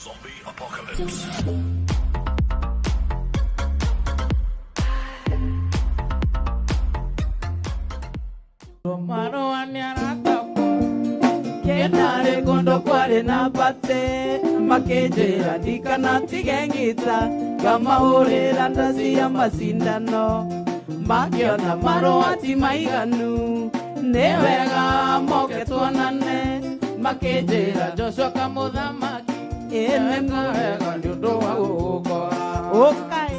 Zombie apocalypse. Romano anyaratapo Kenare kondo kware na bate Makejera dikana tigengita Kama horera ndasi ya masindano Magiona maro ati maiganu Newega moke tuonane Makejera Joshua kamuthamaki Ene mwega ndiundu wa gukora Okay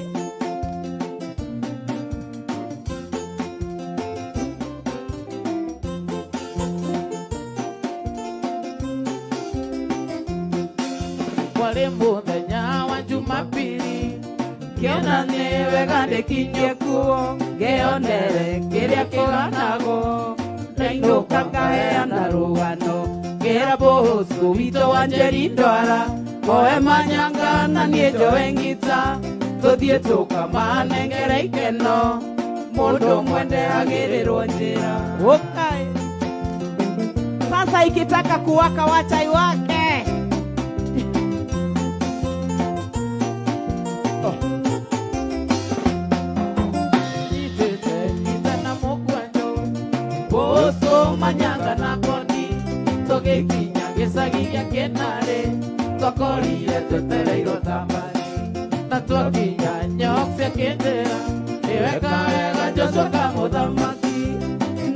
Wale muthenya wa Jumapili Kionane wega ndekinye kuo Geonere kiria kiganago Nainũka ngaheana rũgano Ngĩra Bosco witũ wa Njeri Ndwara Moe manyanga na niĩ njoe ngita Tũthiĩ tũkamanengere ikeno Mũndũ mwende agĩrĩrwo njĩra Okay Sasa ikitaka kuwaka wachai wake Manyanga na koni Toge kinya gisagi gĩa Kenare Twakorire twetereirwo tambari Na twakinya Nyok cia Kĩndĩra Nĩweka wega Joshua kamũthamaki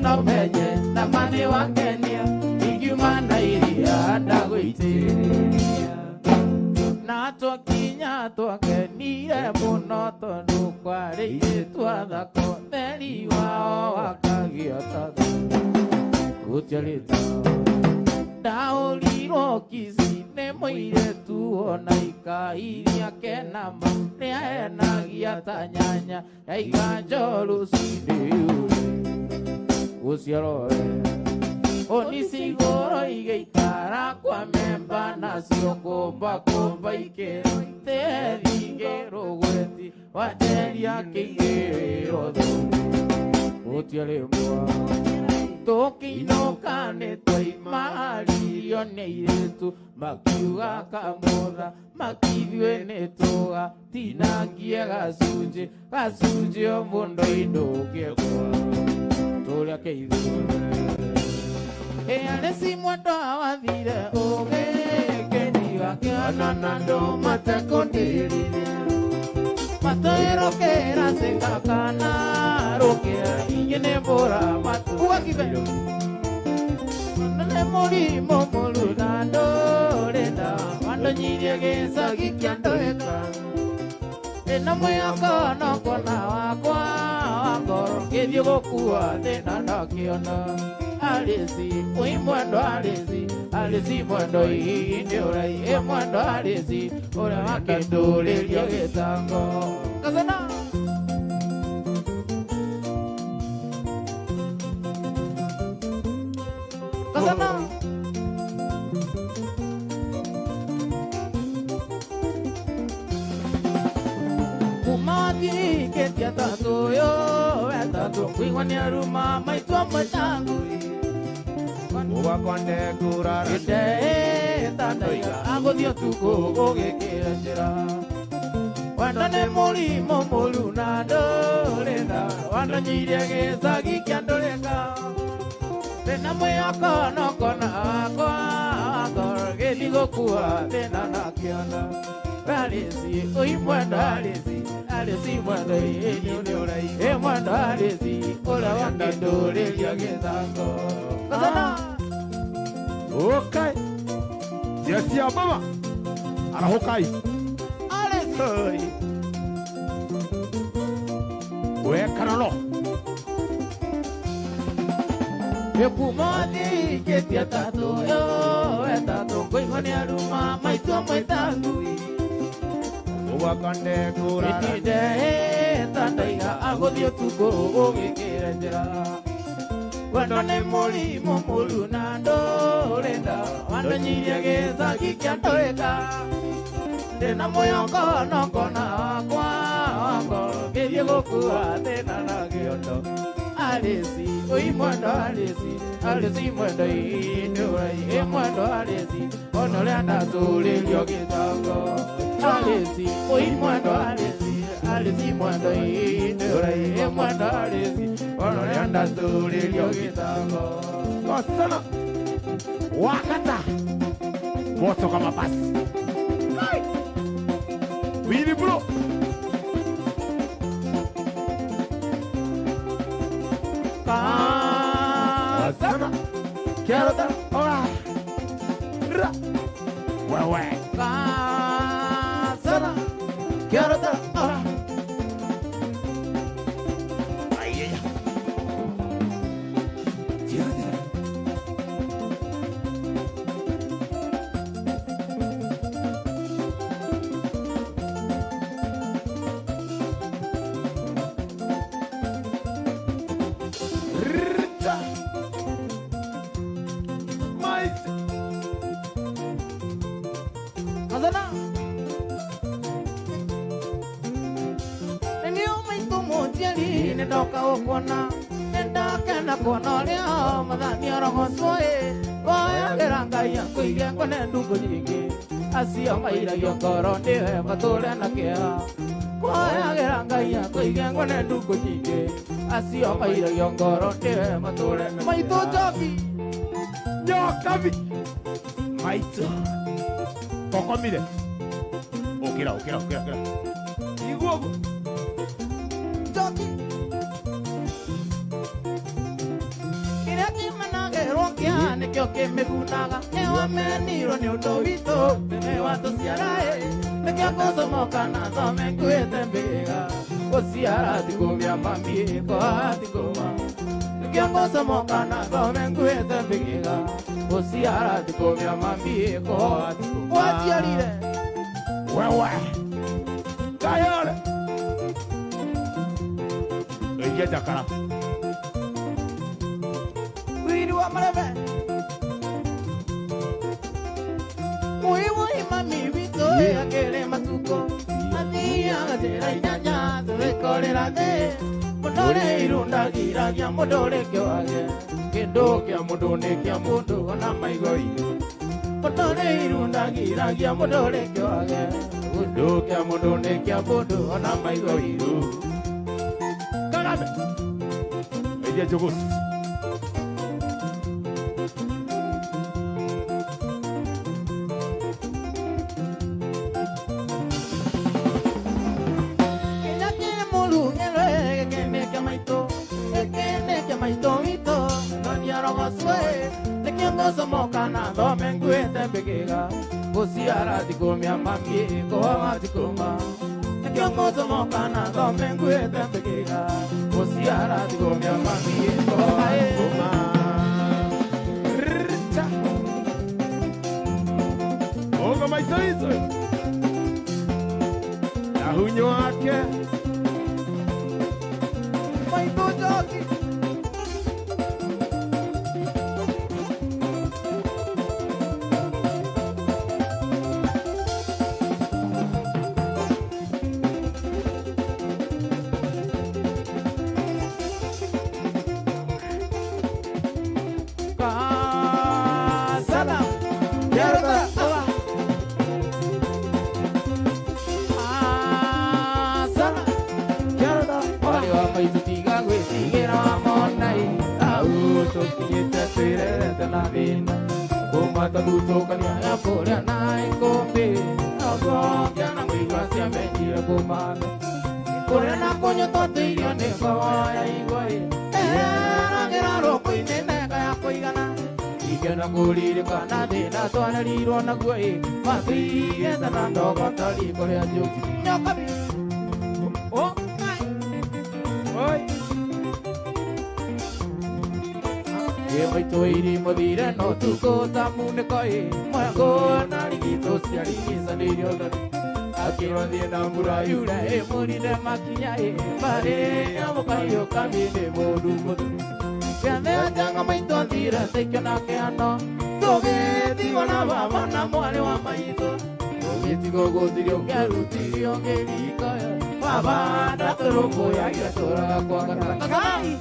No menye na mani wa Kenya Ingiuma na iria ndagũitĩrĩria Na twakinya twakenire mũno tondũ kwarĩire twathako Theri wao wakagĩa tathu Ujalita Dauliro kizine mwiretu ona ikairia kenama Neaenagia tanyanya ya ikanjolu sidiure Usiarore Onisigoro igeitara kwa memba na sio komba ikero Terigero gweti wateria kigero Utialemua Tũkĩinũka nĩtwaimaririo nĩ airĩtu makiuga kamũtha makithiĩ nĩtũgatinangie gacunjĩ o mũndũ indũngĩkwa tũrĩa kĩithio nĩci mwendo wathire ũgĩkĩnyiga kĩana andũ matekũndĩrithia Matoerokera sekakana rokera ingene bora matu wakibelo Nane mori momolu nando lenda Wando nyirie gesa gikiando eka Ena mweyaka na kona wakwa Wakoro kedio gokuwa tena nakiona Alesi, ui mwendo alesi Alesi mwendo indi orai E mwendo alesi Ora wakendo lelio getango Kazana Kazana Kumati ketia tato yo Tato kuiwani aruma maitwa matanguri Uwa konde kurara Ide tandaiga Agodio tuko ogekera njera Wandane mori momolu na dolenda Wanda nyirie gesa gikiandoleka Tena mweyaka no kona akwa Gedigo kuwa tena nakiona Alesi, oi mwendo alesi Alesi mwendo ini urai E mwendo alesi Ola wakandole ya gezango Kazana Okay Jesi ya mama Arahokai Alesi Wekanano Ekumati ketia tato yo Etato kuihoni aruma maitwa maitangui Uwa konde kurara Etide tandaiga agodio tuko ogekera njera Wandone mori momolu na dolenda Wando nyirie gesa gikiandoeka Tena moyoko no kona wakwa Wakoro kedio gokuwa tena na giondo Alesi, oi mwendo alesi, alesi mwendo inurai, mwendo alesi, onole anazuli lyokitango. Alesi, oi mwendo alesi, alesi mwendo inurai, mwendo alesi, onole anazuli lyokitango. Kosana wakata moto kama basi. Wili bro. Kasana Kiarota ora ra wewe Kasana Kiarota ora ayya Kasana Ndio maitumo jeli ndoka ukona nenda kana kona leo madhani roho soe Oya geranga ya kuigia kone ndugu nyingi Asio maira yongoro ndiwe matule na kia Oya geranga ya kuigia kone ndugu nyingi Asio maira yongoro ndiwe matule na kia Maito joki Nyokabi Maito Kokomile Okira Iguogo Joki Rokia ne kyo ke me gunaga e wa me ni ro ni uto vito me wa to siara e me kya ko so mo kana so me ku e tembega o siara ti ko mi mami ko ati ko ma me kya ko so mo kana so me ku e tembega o siara ti ko mi mami ko ati ko wa ti ari re wewe Kayole Eje takara Mareve Muy mami vito e aquele matuco Atia gatera inyanya se correrá de Modore irunda gira ya modore que age Kendo que amodone que amodo na maigoi Modore irunda gira ya modore que age Kendo que amodone que amodo na maigoi Caramba Eje jogos Somo kana do menguete begega Osiara di come a mami ko amati kuma Kyongo somo kana do menguete begega Osiara di come a mami ko kuma Oga mais isso La hunyo ake Mai do jogi Taduto kanya pura nai kombe Abo yana migwasia menjira kumana Kore na konyo tote iyo ne kawaya igoi Nagera roko inene kaya koigana Igena kuriri kana dena tuana liro na gui Mati yeta na ndogo tali kore ajuki Nyokabi Oh nai Oi Oi toiri modire no tuko tamune koi Moyako narigito siari sanirio dari Akiro diena murayura e morire makinya e Mare amokayo kamine modu modu Kende ajanga maito tira teikyo na keano Toge tigo na baba na mwale wa maito Toge tigo gotirio kiaru tirio ngerika Baba datoro koya gira tora kwa kata Kakai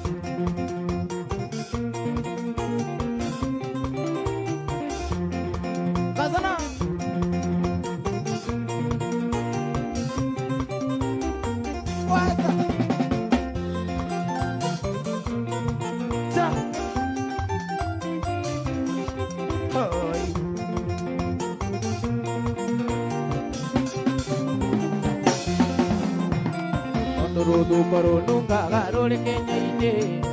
tu koro nunca garole kenya ine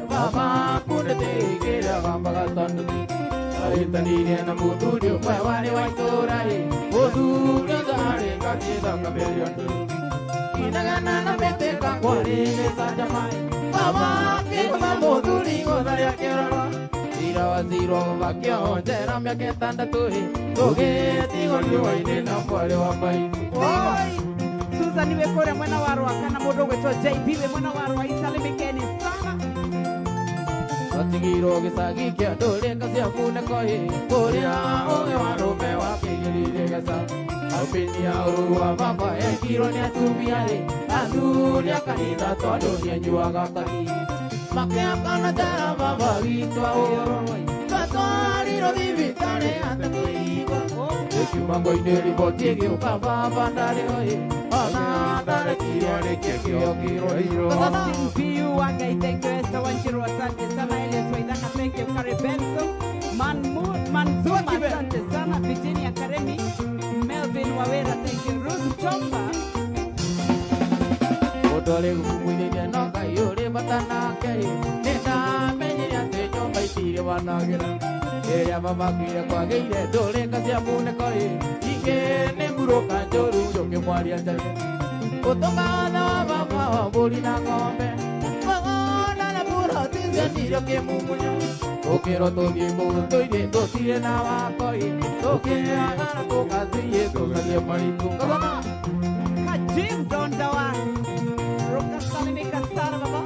baba kunde kera bamba gatandu ai tanire na muturio mawale waitorai odurio dare kakeda kabelyandu inagana na mete kakwale sajamai baba ke mamoduri godare kerala ira zero vakyo jera mya ke tanda tuhi toge tigolio ine na kwale wapai oi Susan nimekora mwana waro akana modogo to JP we mwana waro isalimekeni sana Satigiro gisagi kya dole kasya kuna koi korea oge waro me wa kigiri gasa Alpinia urua baba e kiro ne tubiare aduria kanida todo ne juaga kaki Makia kana jara baba vito oro Katari ro divitare anta kuigo Ekuma ineri botiegi ukaba bandari oi Ana dare kiore kekio kiro hiro Piu wanga itengo esta wanjiro asante sana Elias Waidanga thank you Karibenzo Manzuma asante sana Virginia Karemi Melvin Wawera thank you Ruth Chomba Odole kumulenya noka yore batana kai Nena menyiria te nyomba itire wanagira Eria baba kire kwa geire dole kasya mune koi Ike ne muro kanjoru joke mwari anjari Otoka na baba boli na ngombe Magona na puro tizya tiro ke mumunya Okero togi muto ide totire na wakoi Toke agana toka tiye toka ye maritu Kagana Kajim Dondawa Roka salimika sana baba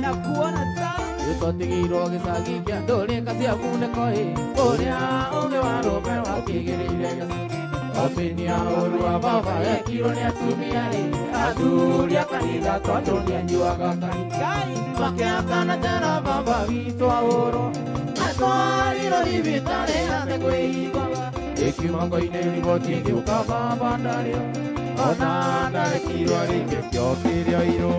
Na kuona sana Totigiro gisagi kya dole kasya mune koi Korea oge waro me wa kigiri gasa Opinia orua baba e kiro ne tumiari Aduria kanida todo ne juaga kai Makia kana tera baba vito oro Atwari ro divitare ante kwei baba Ekuma koi ne riboti ki ukaba bandario Ona dare kiro ari ke kyo kirio iro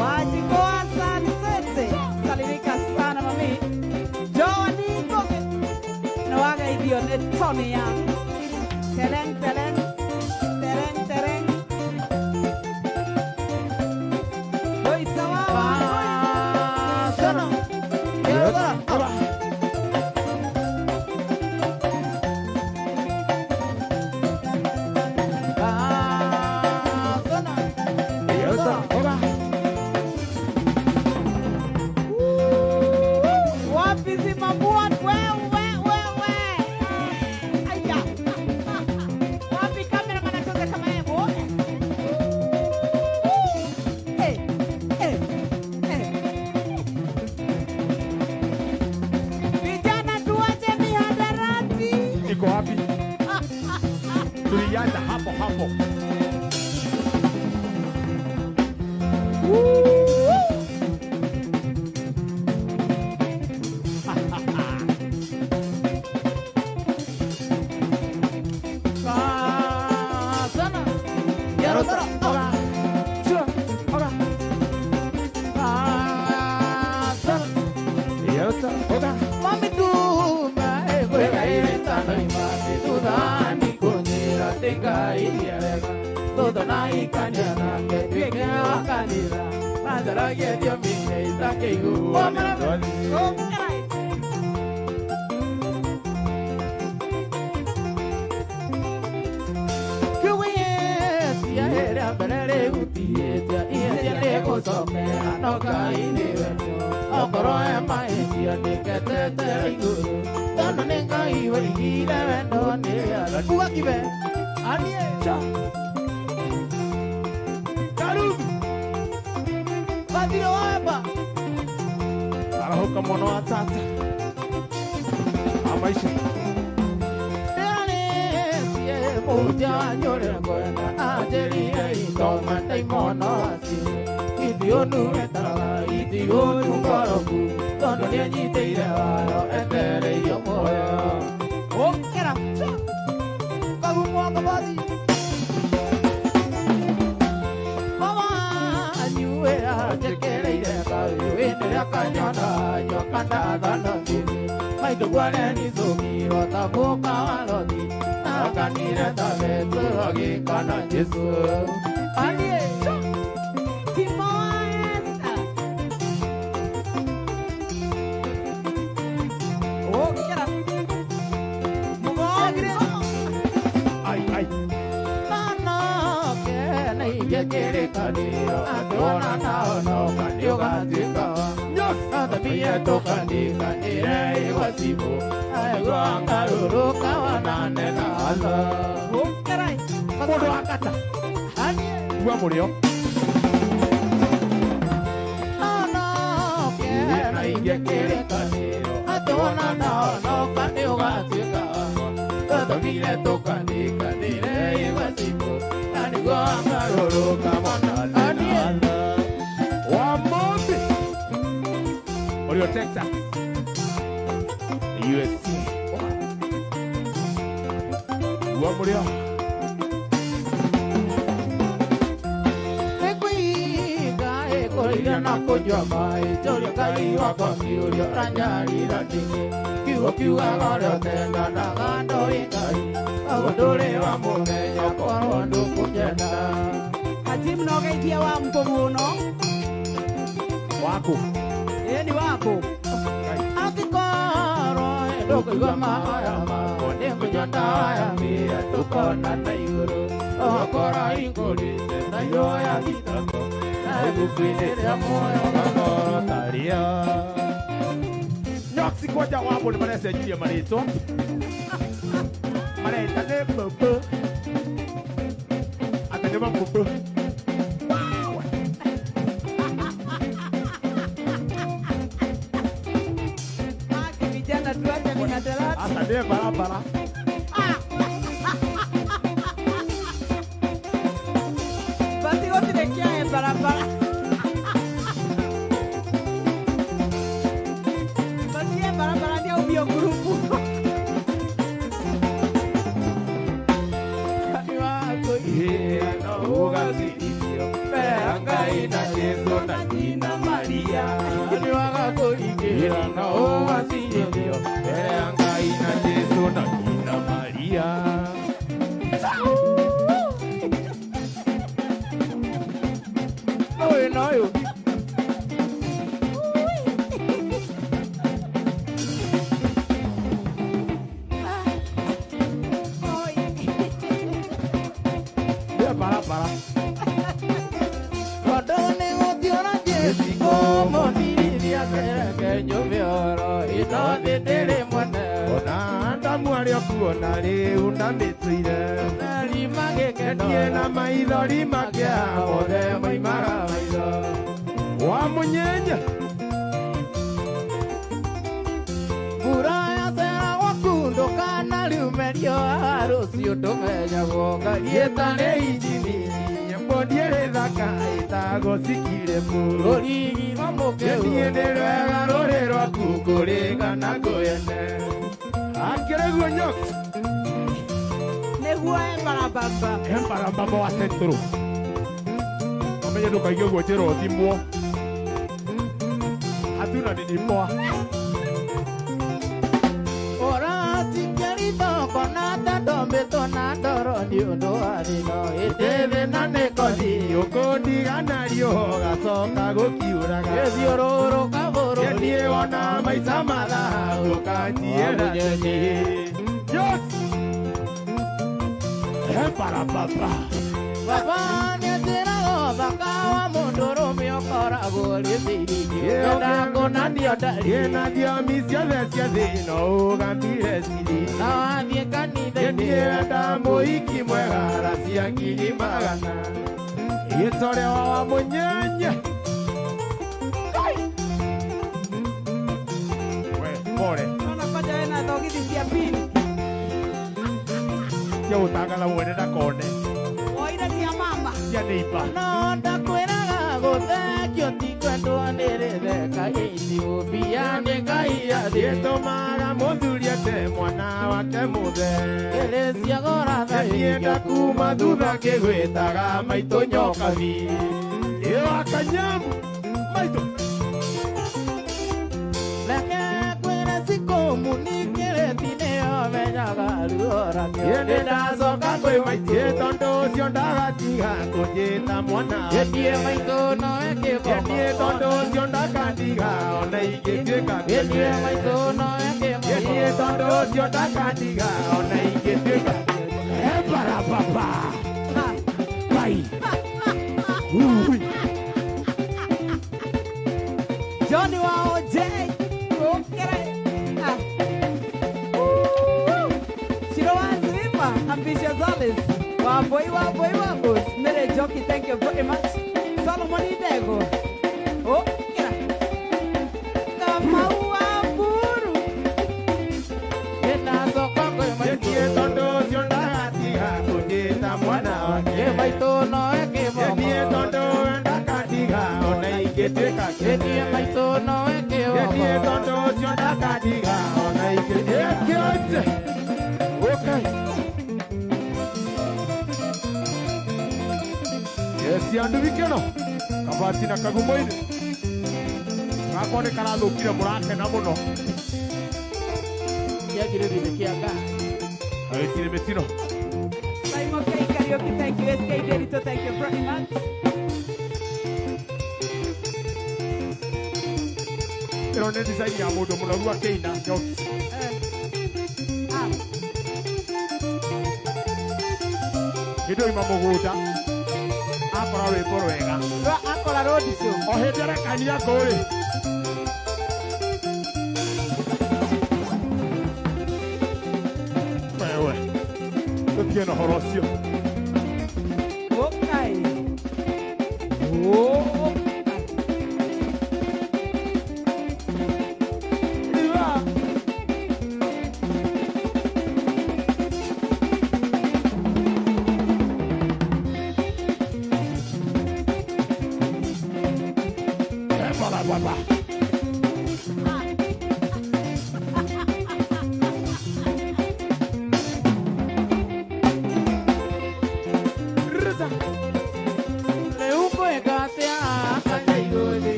Wajiko asante sete Salimika sana mami Joa niko Na waga idio ne toni ya Tereng tereng Tereng tereng Hoi sawa Sana Yoda Aba Sana Yoda Aba Wapi zima buat we Aya Wapi kamera mana toka kama hebo Vijana tuache mihadarati Iko wapi? Tulianza hapo hapo. Sana Yoda Aba Sure Aba Sana Yoda, oda. Mami tu ma e kwega iretano imati tu dani kunira tenga idiarega Todo na ikanyana ke tweke wakanira Anjara ye dio mine itake igu Kuwe era berere utie tia ie lego somera no kaine wenyo Okoro e mai tia de ketete igu Tono nenga iwe igile wendo ne ala Kuwa kibe Anie cha Karubi Badiro eba Arahuka mono atata. Amaisha. Muja nyore kwenda ajeria itoma taimono asi Idionu etara idionu koroku Tono nyanyiteire waro etere iyo moyo Okera Kagumo kabadi Mama anyue ajekereire kayu Indira kanyona yokanda dhano kiri Maido guane nizuki watabuka walodi Nakanire tabetu wagi kana jesu Alie Timoa ingĩkĩrĩkanĩro andũona nao no kanĩũgatuĩka atabia tũkandĩkanĩre igwacimũ aigua ngarũrũka wanane na atha mũndũ wa kata gua mũrĩo na ingĩkĩrĩkanĩro andũona nao no kanĩũgatuĩka atabia tũkandĩkanĩre igwacimũ aigua ngarũrũka wanane na atha Oreo, Texas, USC. Gua Oreo. Korea na kujua mai, jolia kai wako kiurio ranjari randiki. Kiwa garo tenda na gando ikai. Agodore wa mumeya kwa ndu kujenda. Hatim nogeithia wa mkomuno. Wako. Ni wako akikoro ndokigwa maya makone kujanda ya mia tukona na yuro okora ingoli na yoya kitako na gupine ya moyo ngoro taria nyoksi koja wabo ni manese jia marito mareta ne popo atanyoma popo hasta de para basi wote nekia para basi para dia ubio grupo wako yeye no ugazidio anga ina Yesu na ina Maria ni wako yeye no ugazidio anga ina Yesu na ina Maria Oi noyo para Rodone otiona Jesi como diría que yo vioro y no te tere muerte Ona anda muere kuona ri una mitire Lima que tiene maído lima que ode mai maravilla Wa muñeña Pura será wakundo kana liumerio arusio tomenya goga yeta le injini Diere daka itago sikire murori mamoke niendero agarorero akukorega nagoyene akere gonyo negua embarababa wa centro omenye ndukaige gwetera thimwo hatuna ninipoa ora tikerito konata dombeto na doro ni undo arino eteve na nekodi ukondiganario gacoka gukiuraga ethiororo kaboro nie ona maisa mala ukanjiera yes para papa netera bakawa mondoro miokora gori siriji ndango nandio dari nadio misio vesia dino gambire siri na thie kanithe ndiera ndamo iki mwega racia ngiri magana itore wa munyenye we pore ona paja na dogithi cia pili ya utangala wene na kone oira cia mama ya neighbor no ndakwiraga guthekio tikwendo ndirire kageiti ubia ni ngai athietomaga muthuria te mwana wake muthe ĩrĩcia gora thaienda kuma thutha kĩgwĩtaga maitũ nyokabi ĩyo akanyamu maitũ reke kwĩre cikomu nikĩrĩtinĩyo menyaga ruorakio ndĩnacoka kwĩmaitie tondũ ũcio ndagatiga kũnjĩta mwana ĩtie maitũ nowe kĩbomo ĩtie tondũ ũcio ndakandiga ona ingĩtuĩka ĩtie maitũ nowe kĩbomo ĩtie tondũ ũcio ndakandiga ona ingĩtuĩka embarababa kai Wambui. Mere Joki, thank you very much. Solomon Idego. Oh, kira. Kamau Wamburu. Yetie tondo siondaga kujita mwana wake. Yetie tondo ndakadiga ona iketeka. Yetie tondo siondakadiga ona iketeka. Okay. Yes, andu bikeno. Kabati na kagumoine. Ngakone kana thukire murake na muno. Kiagirire kiaga. Aitire metino. Simon K. Karaoke, thank you. SK Derito, thank you very much. Pero ne design ya mundo muno rua keina. Kido ima muguta. Akora we porwega. Akora road show. Ohendere kania kore. Wewe. Tukiena horosio. Okay. Oh.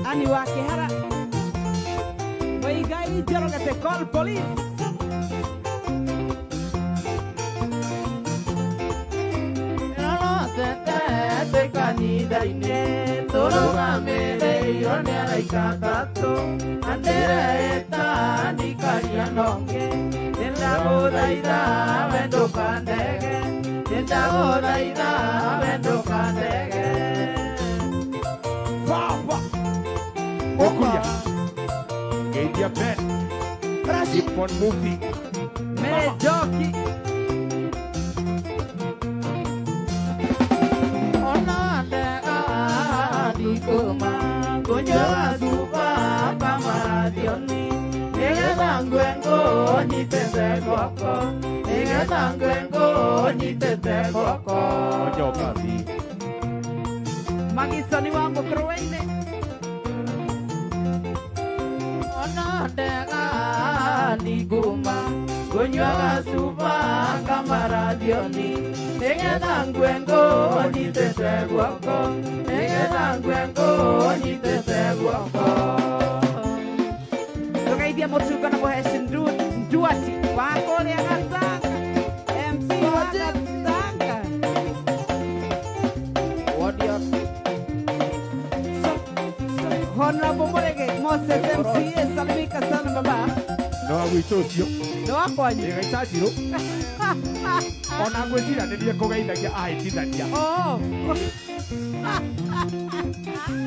Ani wake hara. Waigai jaro que te call police. Te canida ine, toro gamere yone aikatato, andere eta ni karianonge, enda godaida vendo kandege, enda godaida vendo kandege. Papa. Okuya. Gedia ben. Keep on moving. Mere Joki. Kuma gojo azuba kamaradioni ege tangwengo ni tete koko ege tangwengo ni tete koko Ojo kabi. Magisoni wangu kroweine. ona dega ni kuma gojo azuba kamaradioni ege tangwengo ni tete koko Tukaidia motuka na boheshi nduati wako le agatanga MC agatanga Honorable Morege Moses MC salimika sana baba No agwitocio. no akonye Egaitachiro. Ona gwetira ndiye kugeithagia ahitithania. oh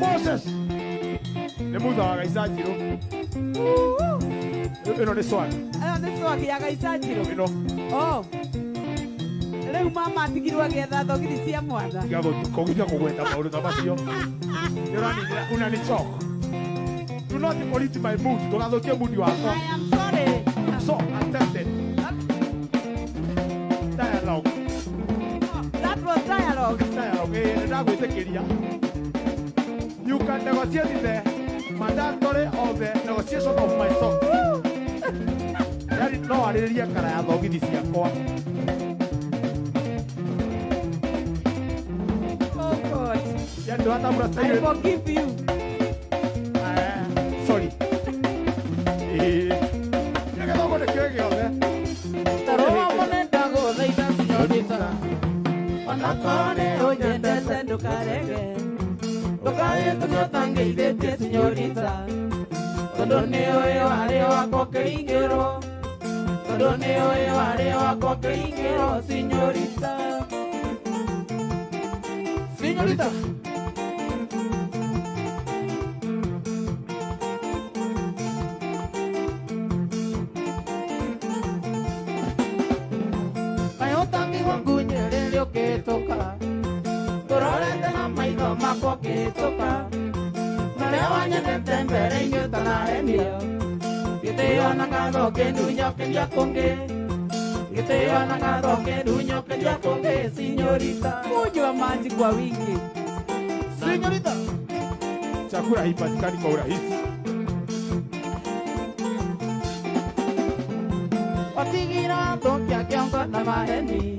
Moses. Nĩ mutha wa gaicachiro. Ĩno nĩ swag. nĩ swagi ya gaicachiro Ĩno. oh rĩu mama atigirwo agĩetha thogithi cia mwana Kũgithia kũgweta maũndũ ta macio. Nĩũranigĩra unanichoka. Do not pollute my mood. Ndũgathũkie mood wakwa. I am sorry So accepted. Dialogue. that was dialogue Dialogue. Nĩndagwĩtĩkĩria. You can negotiate the mandatory of the negotiation of my song. Yari no arĩrĩrie kara ya thogithi ciakwa. ndo hata mura I style. forgive you. Sorry. Nega dogo de kege ole. Taroa monenda gothaitha senyorita. Ona kone Onyendete ndukarege. ndũkae tũgĩotangĩithĩtie senyorita. Tondũ nĩ ũĩ warĩ wakwa kĩringĩro. Tondũ nĩ ũĩ warĩ wakwa kĩringĩro senyorita. Senyorita. Ukĩtũka tũrorete na maitho makwa ũkĩtũka marĩa wanyendete mbere-inĩ ũtanahenia gĩtĩo na gatho kĩndunyokeria kũngĩ gĩtĩo na gatho kĩndunyokeria kũngĩ senyorita. Kunywa maji kwa wingi. Senyorita. Chakula haipatikani kwa urahisi. Watigira tokia kiongo na maheni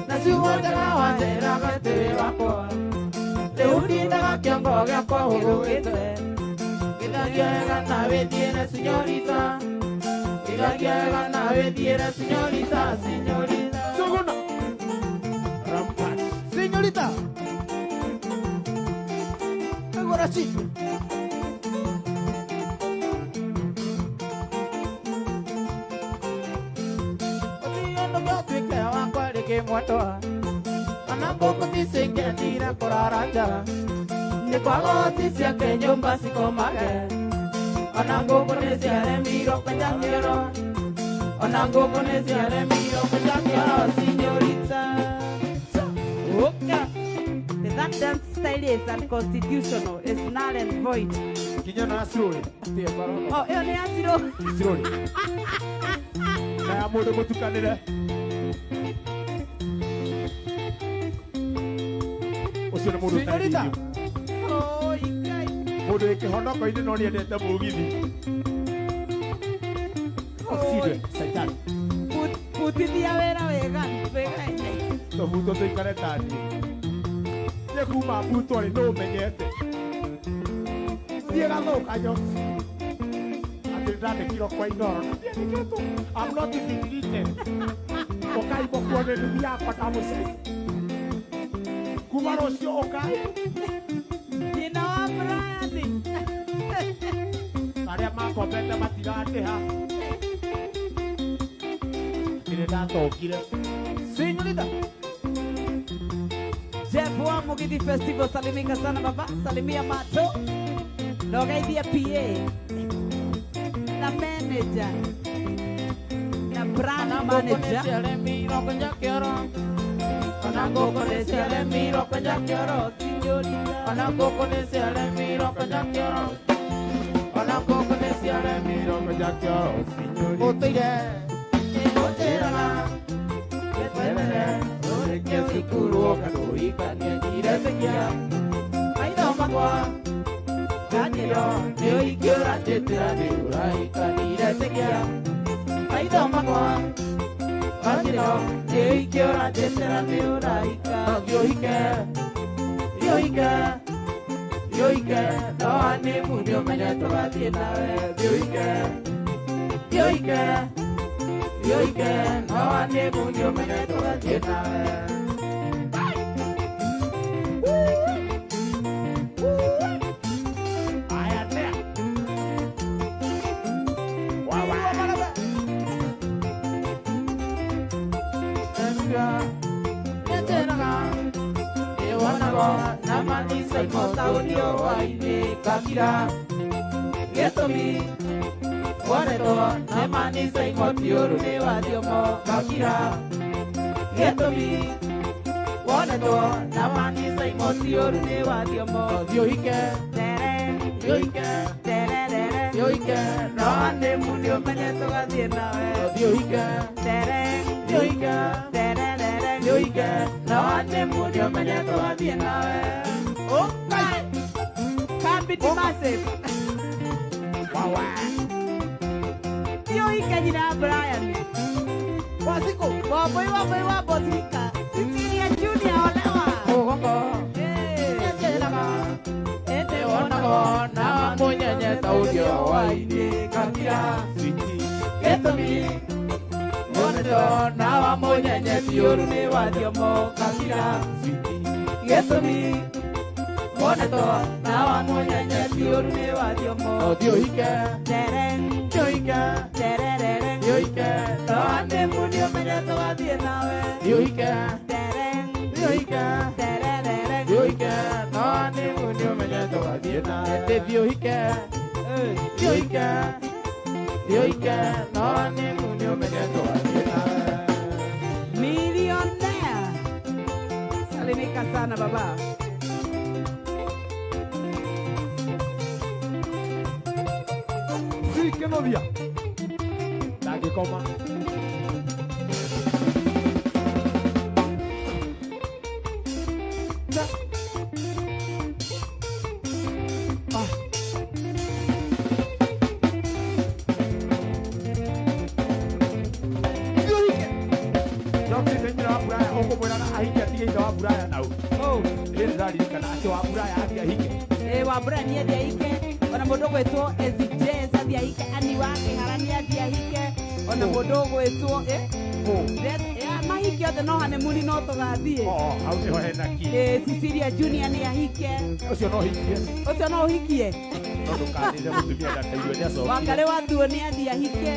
Nasiumojaga wanjĩraga tĩri wakwa rĩu ndindaga kĩongo gĩakwa hũrũgĩte gĩthagia wega na wĩthiĩre senyorita gĩthagia wega na wĩthiĩre senyorita senyorita Sogona. Rampart. senyorita agora sim Mwatoa anapokutisikia tira koraraja nikwagotisia ke nyumba sikomage anangokonesia remiro kwenjakioro anangokonesia remiro kwenjakioro senyorita. Okay. That dance style is unconstitutional. It's null and void. Kijana asirori. Oh, hiyo ni asiro. Asirori. Na ya mũndũ mũtukanĩre. Ucio nĩ mũndũ Senyorita. Oh, ikai. mũndũ wĩkĩhonoko-inĩ no nĩendete mũgithi. Ũcindwe, Saitani. Putithia wĩra wega. Wega. Tũbutwo tũikare ta niĩ. Nĩ kuma mbutwo rĩ nũ ũmenyete. Thiĩ gathũka nyosi. Atĩ ndandĩkirwo kwa inoro. Na ndiandĩkĩtwo. I'm not deleted. Ũkai mũkuone nduthi yakwa ndamũceci. Kuma rũciũ ũkai. Nyina wa Brian. Arĩa makombete matirandĩha. Nĩ ndatongire. Senyorita. Jeff wa Mugithi Festival, salimika sana baba, salimia Mato. Nogaithia PA. Na manager. Na brand manager. Anangokonesia remiro kwenjakioro senyorita. Anangokonesia remiro kwenjakioro anangokonesia remiro kwenjakioro senyorita. Ũtũire ũtĩraga gĩtwenere ũrĩkie cukuru ũkanũrikanie njiretekia maitho makwa kanjĩro nĩ ũingĩũra njĩtĩra nĩ ũrahikaniire tekia maitho makwa kanjĩro nĩ ũingĩũra njĩtĩra nĩ ũrahika gĩũhike gĩũhike gĩũhike no hanĩmu nĩ ũmenye tũgathiĩ nawe gĩũhike gĩũhike gĩũhike no hanĩmu nĩ ũmenye tũgathiĩ nawe. Namanisa imotaunio waine kakira Getomi Wareto Namanisa imotiuru ne wadiomo kakira Getomi Wareto Namanisa imotiuru ne wadiomo Yoike Yoike Yoike Noane munio menyeto gadiena Yoike Yoike Yoike Noane munio menyeto gadiena Okay. Can't be too massive. Wow. Yo ikanyina Brian. Wasiko Waboi wabosika. Sisilia Junior olewa. Ogongo Eh. Nyecheraga tiuru ni wathiomo kabira Gĩtũmi Wonetwo na wamũnyenye tiuru ni wathiomo Thiũhike Tereng Thiũhike Tererere Thiũhike Tawande muni umenyete wathiĩ nawe Thiũhike Tereng Thiũhike Tererere Thiũhike Tawande muni umenyete wathiĩ nawe Thiũhike Thiũhike Thiũhike Tawande muni umenyete wathiĩ nawe Millionaire Salimika sana baba Sí, que no día. La que coma. No te tengo la pura, o como era ahí que tiene la pura na. Oh Ele dali kana ati wa pura ya ati hike. wambura nĩ endia ike ona mũndũ gwĩtwo Ezijez athiĩ ahike ani wake hara nĩ endia hike ona mũndũ gwĩtwo mahiki othe no hanemuni no tũgathiĩ Au ni ho hena ki. Cecilia Junior nĩ ahike Ucio no hikie. ũcio no ũhikie No ndukanize mutumia ndakaiwe ni aso. Wangari Wathuo nĩ athiĩ ahike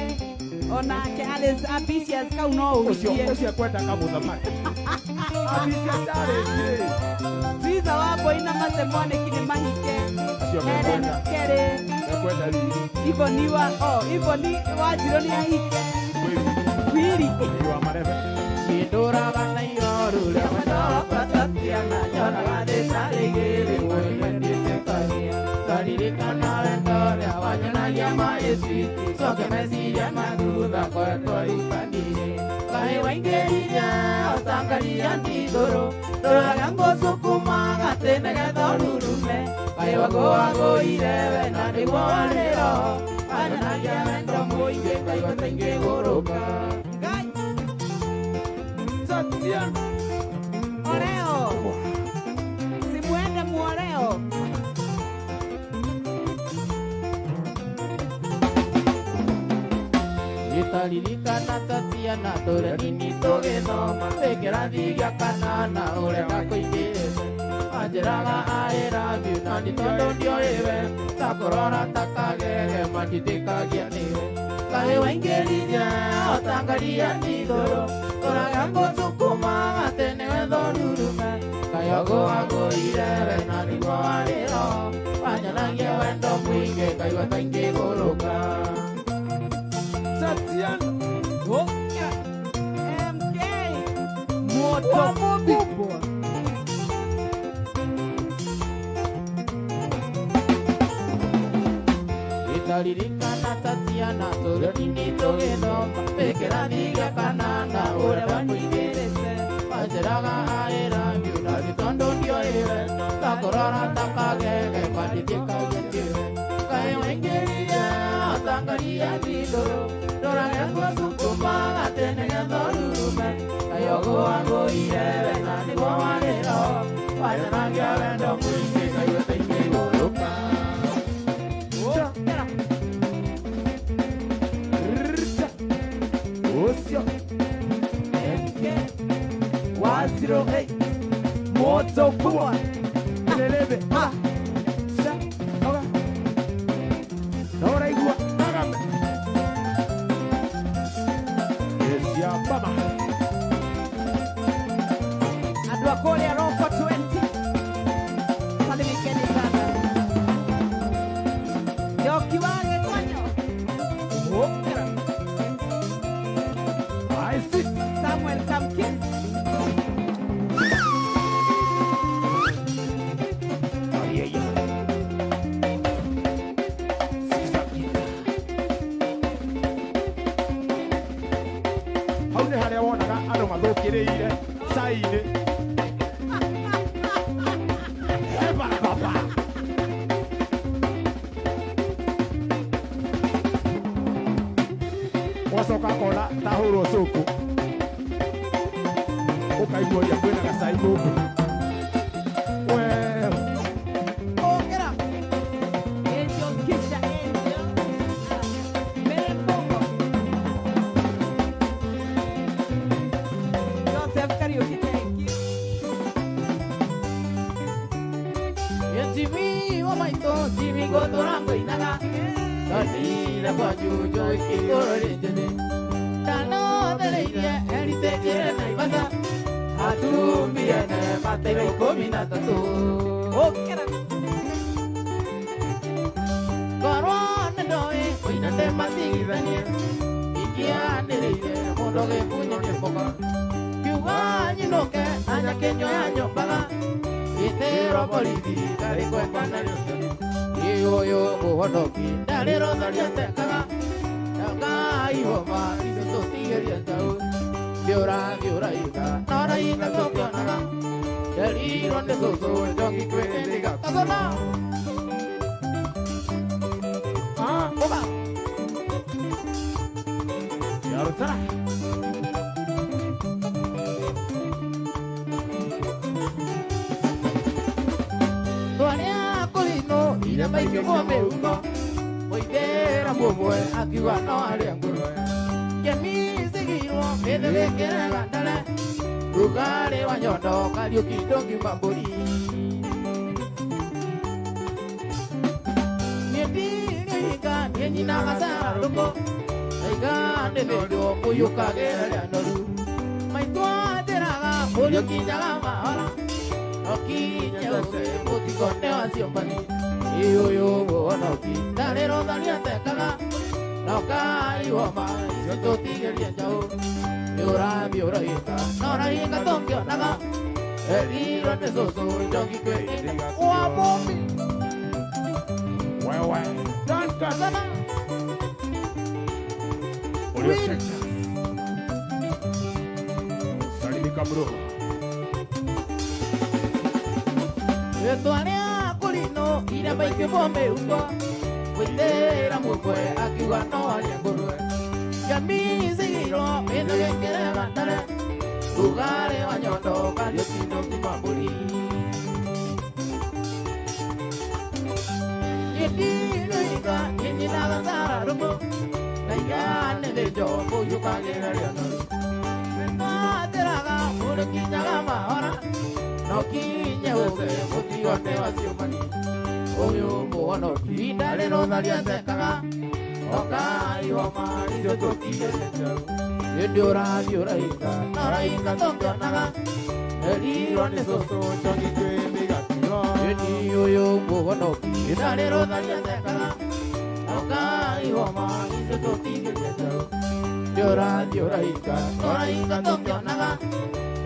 onake Alice Ambitious kau no ũhikie Ucio kwenda kama muthamaki. Ambitious are. Visa wako ina masemwanĩki nĩ mahike Helen Kerry Kwenda riri. Ivoni Wanjirũ nĩ ahike Wili Wa marebe. Kindũraga na iroru rĩa mwendo patatiana nyonaga thĩcarĩgĩrĩ mwĩmendĩte karia ngaririkana wendo rĩa wanyonagia maĩciti coke meciria mathutha koretwo ikanire kaĩ waingĩrire ũtangaria ndigũrũ ndũraga ngũcukuma gatĩ nĩgetha ũrurume kaĩ wagũagũire we na nĩguo warĩro wanyonagia wendo mũingĩ kaigua ta ingĩgũrũka Oreo Simuende muoreo Gĩtaririkana Tatiana tũrĩa nini tũgĩthoma kĩrathi gĩa kanana ũrĩa gakũingĩrĩte wanjĩraga I love you na nĩ tondũ ndiũrĩwe takũrora takagege mandithĩkagia nĩwe kaĩ waingĩrire ũtangaria ndigũrũ ũraga ngũcukuma atĩ nĩwetha ũrurume kaĩ wagũagũire we na nĩguo warĩro wanyonagia wendo mũingĩ kaigua ta ingĩgũrũka Tatiana. MK Moto kubwa Gĩtaririkana Tatiana tũrĩa nini tũgĩthoma kĩrathi gĩa kanana ũrĩa wakũingĩrĩte wanjĩraga I love you na nĩ tondũ ndiũrĩwe takũrora takagege mandithĩkagia nĩwe kaĩ waingĩrire ũtangaria ndigũrũ ndũrage ngũcukuma atĩ nĩgetha ũrurume kaĩ wagũagũire we na nĩguo warĩro wanyonagia wendo mũingĩ kaigua ta ingĩgũrũka Ucio. Waziro Moto kubwa Lelebe. Ah Sa. Oga. Nora igua. Nagame. Esia baba. Andũ a kũrĩa Roko 20 salimikeni sana Njoki wa Gĩkonyo Ũkĩra I see. Samuel Kamkin Hau nĩ harĩa wonaga andũ mathũkĩrĩire cai-inĩ. Baba. Wacoka kona tahũrwo cũkũ. Ũkaiguoria kwĩna gacai gũkũ. Ũkĩra Angel Kisha Angel Mere Mbongo Jose Jimmy, oh my God, Jimmy, go to Rambo Inaga. Tadi la baju joy ikoro rejene. Dano de leia, elite quiere na ibasa. Atu miene matero komina tatu. Oh, kera. Garon doe, oina de mati venia. Ikia de leia, mondo ge puño de boca. Kyuga ni no ke, anya ke nyo baga. Itero politi, kare ko panalo. Yo yo bohonoki, dale rodalia tekaga. Naga iwama, iso tigeri antau. Biora ika, nora ika tokyo naga. Dari ronde soso, jongi kwe ndiga. Kasona. Oba. Yaro tara. Ina mai ke mo me uko Moi vera mo mo aki wa no ale ngoro Ya mi segiro me de que era gandala Rugare wa nyondo kalio kidongi mambori Ni ni ka ni na kasa luko Ai ga de me do puyu ka ge ya noru Mai to ateraga puyu ki jaga ma ora Oki nyose puti konne wa siombani Yo bonoki, dale rodalia tekaga. Nauka iwama, iso tigeri anjau. Biora ika, nora ika tokyo naga. Eri ronde soso, jongi kwe indiga. Wa bombi. Wewe, danka Sana. Olio checha. Salimika bro. Etuania kulino, ina mai ke bombe uko. Witera mukwe, akiwa no alia ngurue. Yami zigiro, eno ye kere gandale. Ugare wa nyondo, kalio kino kimamburi. Yedika, yedina gazara rumo. Naigane de jombo, yukagera lianoru. Teraga, ure kinyaga mahora. No kinya uge, muti one wasiumani. Oyo mono kidale rodalia tekaga. Oka iwama, iso toki esechau. Yediora ika, nora ika tokyo naga. Eri ronde soso, jongi kwe miga kiro. Yedi oyo mono kidale rodalia tekaga. Oka iwama, iso toki esechau. Yediora ika, nora ika tokyo naga.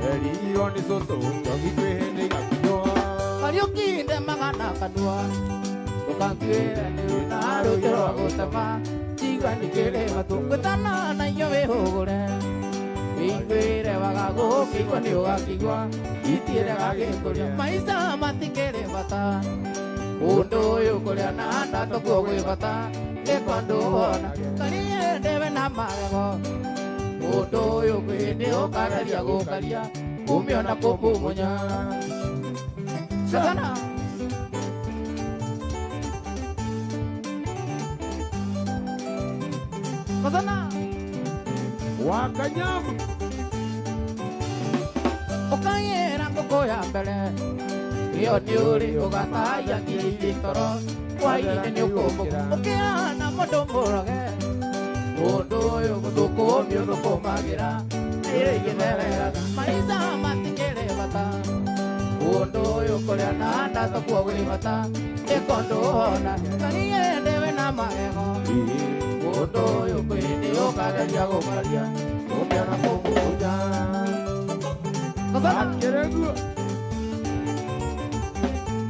Eri ronde soso, jongi kwe miga kiro. Kariuki de magana kadua. Bukangue ni naro jero agotama. Chiga ni kere matungutana na yove hogore. Ingwere wagago kiko ni ogakigwa. Itiere gagekoria maisa matikere bata. Undo yo korea na na toko gwe bata. E kwando ona kariye debe na mago. Undo yo kwe de okararia go karia. Umiona kopu monya. Sana. Sana. Wakanyamu. Okayera koko ya mbele. Iyo niuri ogata ya kilitoro. Waine ni ukomo. Okeana modomoroge. Ondo yo kutoko mio toko magira. Ire yenelera. Maisa matikere bata. Ondo yo korea na anda toko gwe bata. Ekondo ona. Kariye debe na maego. Ondo yo kwende yo kagaria go maria. Omiana komuja. Kasana. Keregu.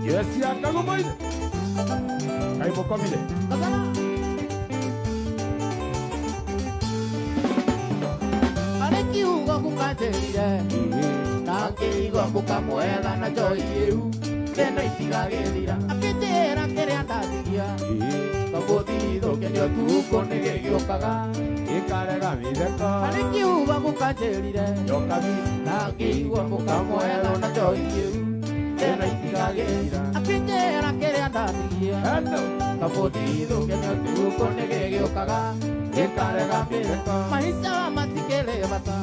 Yesi akago maide. Kai bokomile. Kasana. Alekiuga kukajerire. Nakiuga kukamuega na joiu. Tena itigagethira. Akitera kere andadigia. Kabothido ke ndio tuko nege giokaga. Ikarega mideka. Alekiuga kukajerire. Yokabi. Nakiuga kukamuega na joiu. Tena itigagethira. Akitera kere andadigia. Hello. Kabothido ke ndio tuko nege giokaga. Ikarega mideka. Maisha matikele bata.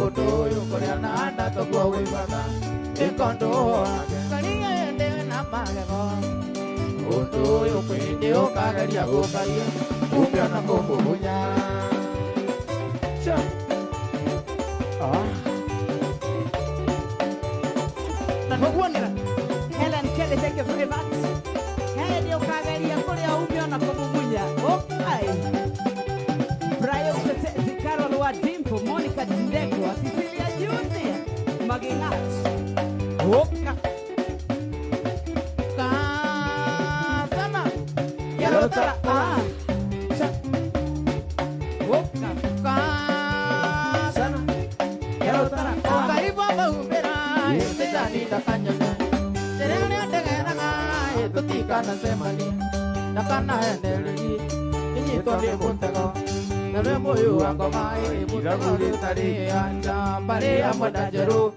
Odo yo korea na anda toko we bata. Ekondo kariye de na geria gũkaia umio na kũmũmunya na nũguonera Helen Kelly, thank you very much. Helen ukageria kũrĩa umio na kũmũmunya. Okay. Brian Tetezi, Carol Wadimpo, Monica Ndego, Cecilia Junior, Maginat. Oka. Kasana. Yarotara. Oka. Kasana. Yarotara. Oka ibaba ubera Tejani da kanyana Terene ndegera ngai Tutikana semani Nakana endelegi Inyito ni muntego Nere moyo wako mai Muntego ritari anja Pare ya mwadajeru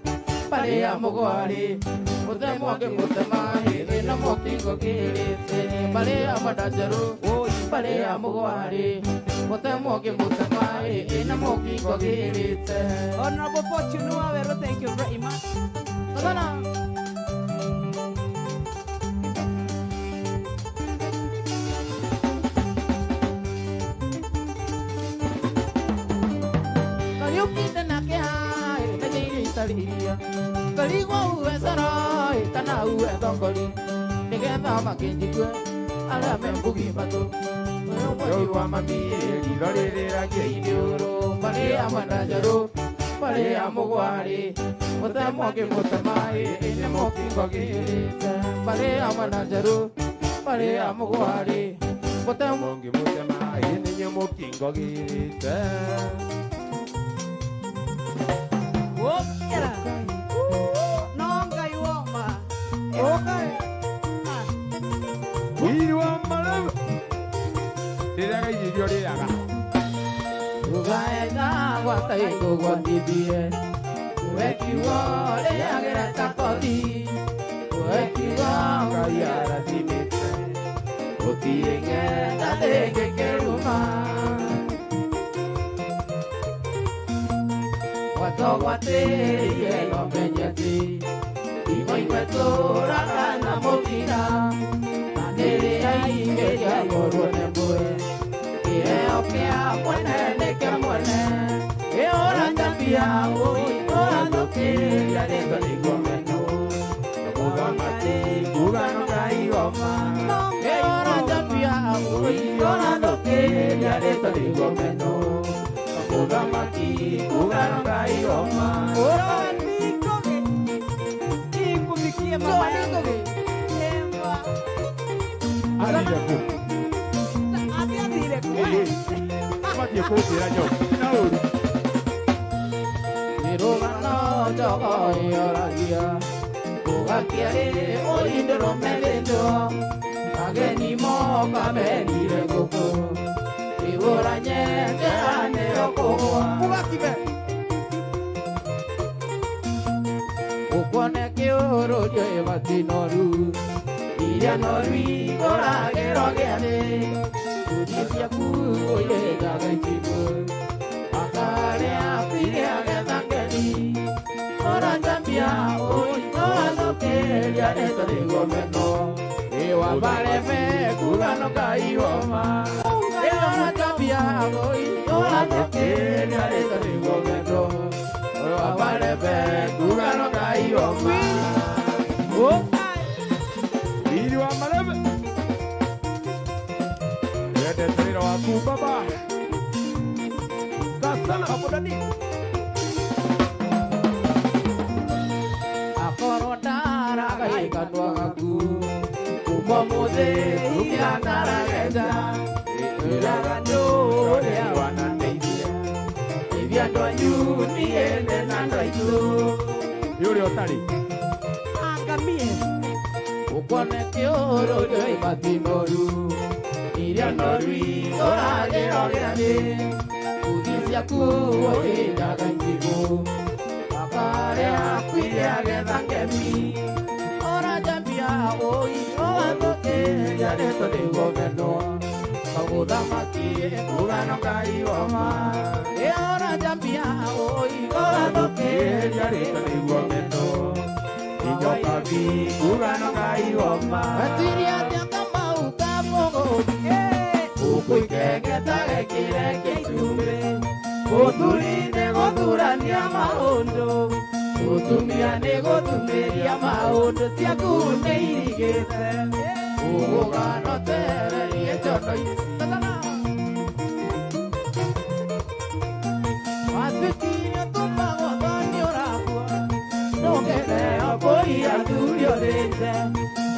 Pare ya mugwari Mutemo ke mutemai Ina mokingo kirite Pare ya mwadajeru Pare ya mugwari Mutemo ke mutemai Ina mokingo kirite Honorable Fortune Wawero, thank you very much. Sana Kariuki tenake hai Najiri italia Karigo uwe sarai Kana uwe dongoli Nigetha makinjikwe Ala membugi batu Yoruwa mamie Lirorera keiniuru Mare amanajaru Mare amugwari Mutemo ke mutemai Ine mokingo girite Mare amanajaru Mare amugwari Mutemo Mongi mutemai Ine mokingo girite Okera. Nonga iwoma. Okay. Wirwa malamu Tiraga irio rĩaga Ugaenda gwataigo gwatithie Uwekiwo rĩagĩra takothi Uwekiwo Ngai arathimĩte Gũtirĩ ng'enda rĩngĩkĩruma Gwatogwatĩrĩire ng'ombe-nyeti Imo-imwe tũraga na mũthira Na nĩrĩa ingĩria ngorwo nĩ mbwe Kĩheo kĩa mwene nĩ kĩa mwene Kĩhũra njambia ũrathũkĩria rĩtwa nĩguo meno Mũthamaki ngugano Ngai oma Kĩhũra njambia ũrathũkĩria rĩtwa nĩguo meno Mũthamaki ngugano Ngai oma Nikoge. Ikufikie mama yangu. Emba. Arire kũ Athiathire kũ? Matie kũnjĩra nyoki na ũru Irũgano njogo ĩoragia Gũgakia rĩ ũindũrũmĩrĩndwo Ageni moka merire ngũkũ Igũra nyengera nĩyo kũgwa Mũgakime Ũkuone kĩũrũrio ĩbatinoru Iria noru igũragĩrwo gĩathĩ Kuthi ciaku ũirengaga itimũ Akarĩa kwiria getha ngeni Ora njambia ũrathũkĩria rĩtwa nĩguo meno Ĩwa barebe ngugano Ngai oma Ĩwa njambia ũrathũkĩria rĩtwa nĩguo meno Ĩwa barebe ngugano Ngai oma Wirwa malamu Wendete wĩra waku baba Kasana Abudani Akorwo ndaragai kanua gaku Kuma mũthĩ umia ndarageja Ĩraga ndũrĩa wanandeithia Ithia andũ anyu niĩ ndĩ na andũ aitũ Nĩ ũrĩa ũtarĩ Angamie. Ũkuone kĩũrũrio ibatinoru Iria noru igũragĩrwo gĩathĩ Kuthi ciaku ũirengaga itimũ Akarĩa kwiria getha ngemi Ora njambia ũrathũkĩria rĩtwa nĩguo meno Mũthamaki ngugano Ngai oma Ora njambia ũrathũkĩria rĩtwa nĩguo meno Ijokabi ngugano Ngai oma Wetiria atĩa Kamau ka mũgũthi kireke itume Gũthuri-inĩ gũthurania maũndũ Gũtumia nĩ gũtumĩria maũndũ Ciaku nĩ irigĩte Ũgũganotererie njono-inĩ Watuĩkire ũtũmagwo thoni ũrakua Ndũgene mbũri athuri ũrĩte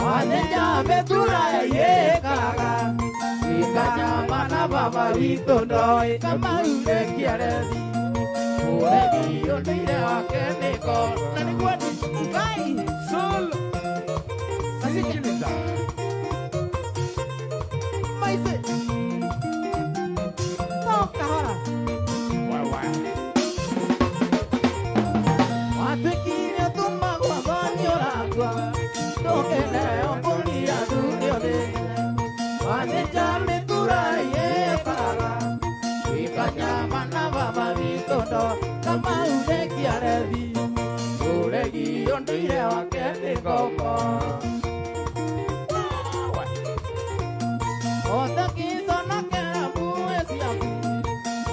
Wathenya mĩtura ĩyĩkaga Ikanyama na baba witũ ndoĩ Kamau Rekiarethi Ũregi ũndũire wake nĩko Na nĩguo Ngai Solo. Sikiliza. Maize Toka hora Wewe. Watuĩkire ũtũmagwo thoni ũrakua Ndũgene mbũri athuri ũrĩte Wathenya mĩtura ĩyĩkaga Ikanyama na baba witũ ndoĩ Kamau Rekiarethi Ũregi ũndũire wake nĩkoko Otakizonokera mbuĩ ciaku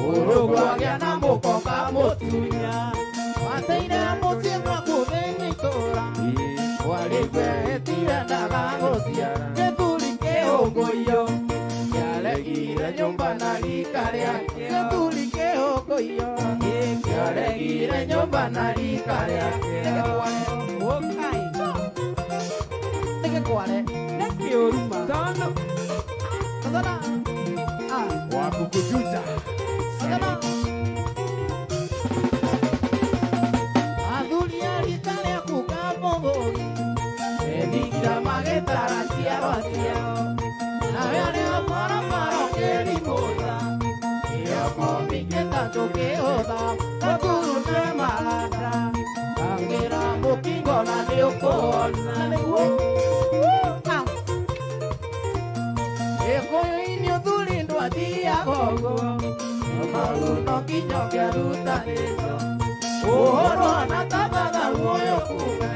Ũrũgwagĩa na mũkoka mũtunya Wateire mũciĩ gwaku thĩinĩ itũũra Warĩgwetire ndagagũciara Gĩthuri kĩhũngũiyo Kĩaregire nyũmba na rika rĩake Gĩthuri kĩhũngũiyo Kĩaregire nyũmba na rika rĩake Nĩgĩkware Nĩkĩũruma Tano. Tazana Wakukujuza. Athuri a rika rĩaku kamũgũri Ethingira magĩtara ciarwa ciao Nawe arĩa maramaro kĩrimũtha Kĩoko mĩkĩtatũ kĩhũtha Thukuru nĩ mahanda Angĩra mũkingo na nĩũkũhona Gĩkũyũ-inĩ ũthuri ndwathiaga ũguo Maru no nginya ũkĩrutanĩtwo Ũhoro na tabatha muoyo kume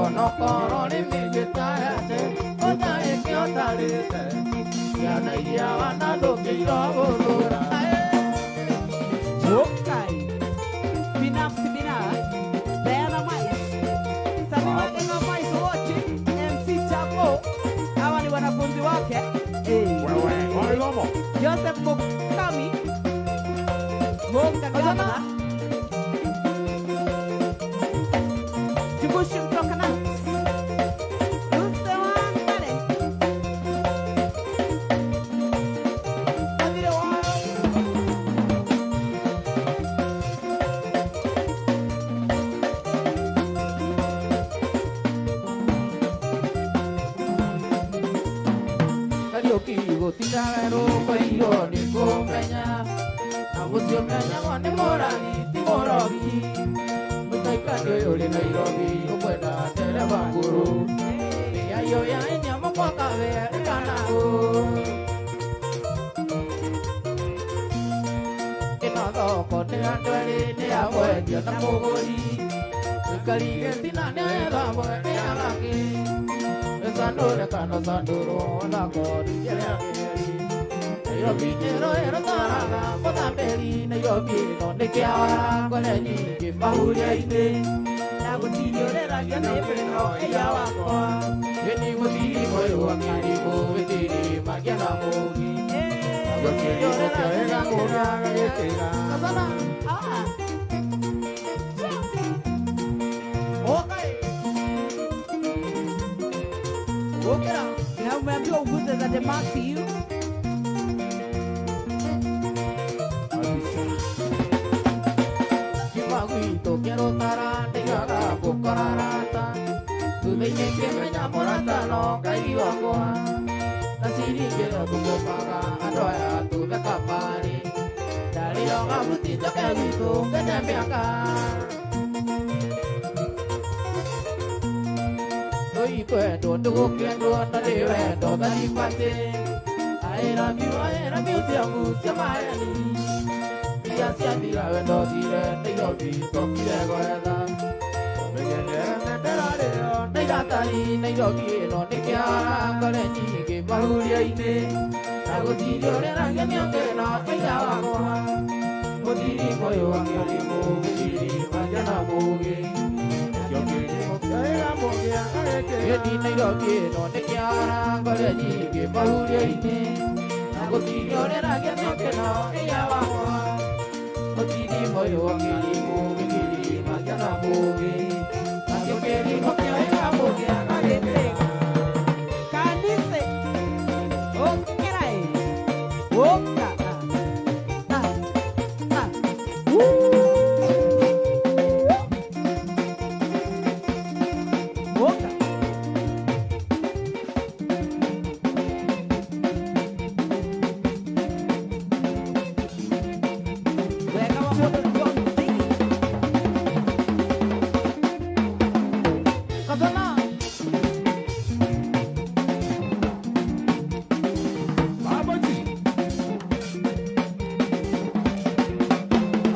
Onokorwo nĩ mĩgĩtayate Ũtarĩke ũtarĩte Ciana iria wanandũkĩirwo gũthũra Jokai Binafsi Diana Mais Sami Magema Mais wote MC Chapo Hawa ni wanafunzi wake Wewe. Wailomo. Joseph Mokami Monga Gama Jibushi kutoka Nantes Yuse Wangale Adire wao Kariuki gũtindaga rũkũ-inĩ nĩ kũmenya Na mũcio menyagwo nĩ mũrani ti mũrogi Mũtaikani ũyũ ũrĩ Nairobi ũkwenda ndereba ngũrũ Mĩario ya inyama mwaka werĩkanago Ĩno thoko nĩ andũ erĩ nĩ ya mwendia na mũgũri Mũikari gĩtina nĩ etha mwendia gake Sandure kana sanduro na kodi ya keri Nairobi nero taraga Mozamberi Nairobi no nikiara kole nyingi mahuria-inĩ Na gũtinyũrĩragia nĩbĩno ĩya wakwa Yeni gũthiri moyo wa kĩrimũ wĩtĩri magia na mũgi Na gũtinyũrĩragia wega mũraga gĩkĩra Kazana Okay Okera. Na umeambiwa uguze za demasi hiyo. Kibagwito kero tarande gaga bukararata. Tumenye kemenya morata no kai wakwa. Nasiri kero tukomaga andoya tubeka pari. Dari oga buti toke wito kenyamiaka. Wendo ndugukendwo na nĩ wendo gathimbate I love you ciaku cia maheni iria ciathira wendo thire Nairobi tokire gwetha ũmenyerere bendera rĩo nĩ iratari Nairobi ĩno nĩ kĩara ngore nyingĩ mahuria-inĩ na gũtirĩ ũrĩragia thĩna ĩya wakwa gũtirĩ moyo wakĩrĩ mũgĩrĩ manja na mũgĩ gĩthiĩ Nairobi ĩno nĩ kĩarangore nyingĩ mahuria-inĩ na gũtirĩ ũrĩragia thĩna ĩya wakwa gũtirĩ moyo wakĩrĩ mũgĩrĩ manja na mũgĩ na kĩrĩmo kĩoya mũgĩ agagĩtĩga Kanise. Okerai. Oka. Oka. Wega wa moto yote. Kadona.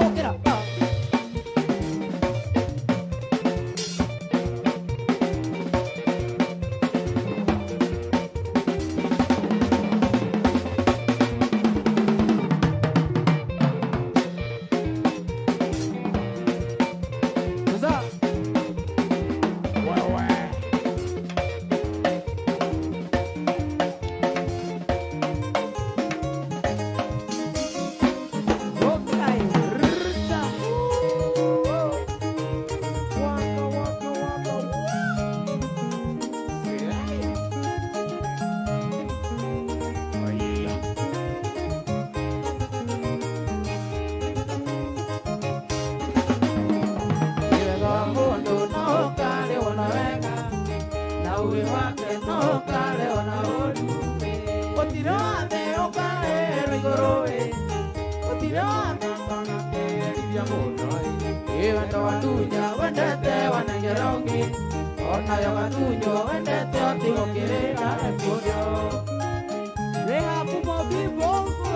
Okera. Sasa Okerai. wega wa mũndũ no ũkarĩ ona wega na ũgĩ wake no ũkarĩ ona ũru gũtirĩ wathe ũkarĩrwo igũrũ gũtirĩ wathe ũkanakĩrithia mũndũ wendo wa tunya wendete wanengera ũngĩ onayo gatunyo wendete ũtigũkĩrĩra mũndũ Reha kumo bibonga.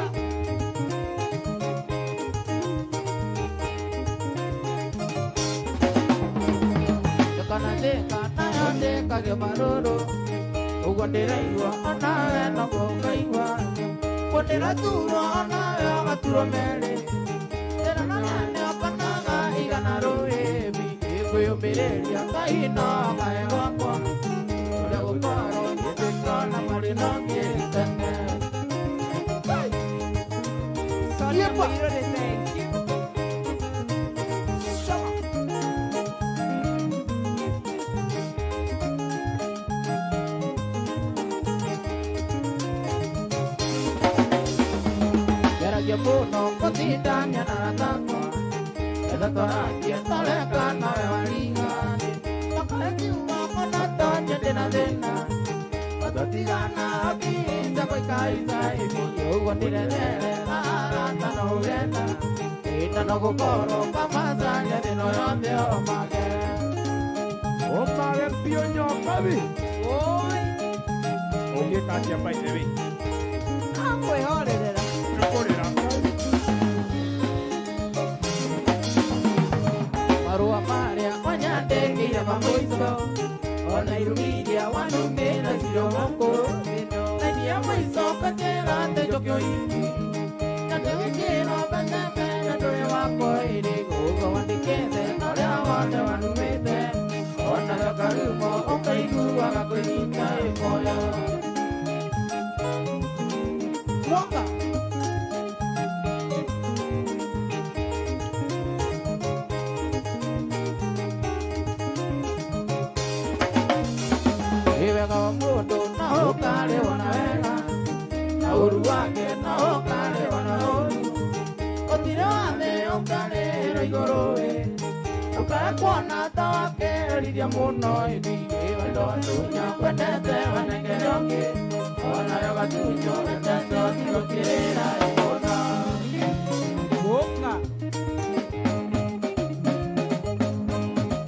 Kanandĩka nayo ndĩkage marũrũ ũguo ndĩraigua onawe noguo ũkaigua ũguo ndĩraturwo onawe ũgaturwo merĩ ndĩrananane okanaga igana rũrĩmi ĩkwĩyũmĩrĩria Ngai no kae gwakwa ũrĩa gũkorwo njĩtĩka na marĩ no ngĩtene Sonia Muirore, thank you. Geragia mũno gũtindania na ratakwa etha tũrangie tũreka nawe warigani makarekiuma mũno tonye ndĩna thĩna gũtũtigana hakinja gũikaica imi ũguo ndirerere arata no ũgenda ĩna no gũkorwo kamacania thĩna yothe omage Omage pio nyoka vi. Oi, Ũngĩkatia maithe vi. akwĩhorerera. Nĩkũrĩra. marũa marĩa wanyandĩkĩire mamũico ona irumi iria wanumĩra cirĩ gũkũ na iria mũico ũkatĩra atĩ njũkĩ ũingi na ndĩgĩkĩra mbecembe na ndũrĩ wakwa ĩrĩ gũkũ wandĩkĩte na ũrĩa wothe wanumĩte ona gakarumo ũkaiguaga kwĩnyita ĩkoya Mwaka. wega wa mũndũ no ũkarĩ ona wega na ũru wake no ũkarĩ ona ũru gũtirĩ wathe ũkarĩrwo igũrũ ũkae kuona ta wakĩrithia mũno ĩthi wendo wa tunya wendete wanengere ũngĩ onayo gatunyo wendete ũtigũkĩrĩra ĩkũna Mwaka.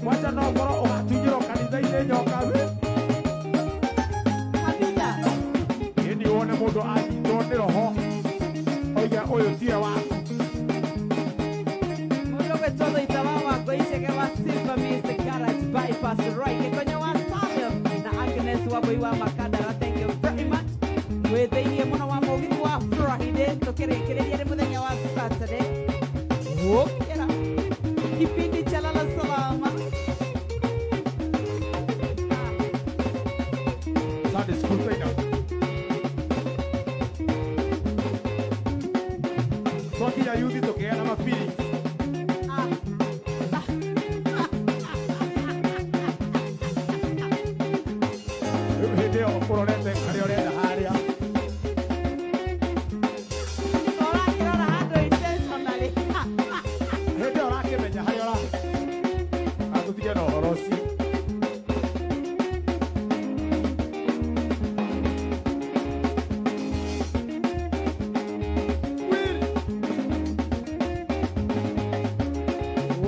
Wacha no ũkorwo ũgatunyĩrwo kanitha-inĩ nyoka vi. Kabila. Ĩni wone mũndũ anyitwo nĩ roho. Oiga ũyũ tiwe waku. Mundu wetodo itawawa goicege wa Silver Mr. Garage Bypass Right. Kekonye wa Samuel na Agnes wa Boiwa Makadara. Thank you very much. Wetheirie muno wa mugithi wa Tukiangalia youth tukiana ma feelings. Hĩndĩ ĩyo ũrorete harĩa ũrenda harĩa. Ũrakĩrora handũ intentionally. Hĩndĩ ĩyo ũrakĩmenya harĩa tũtige na ũhoro ũcio.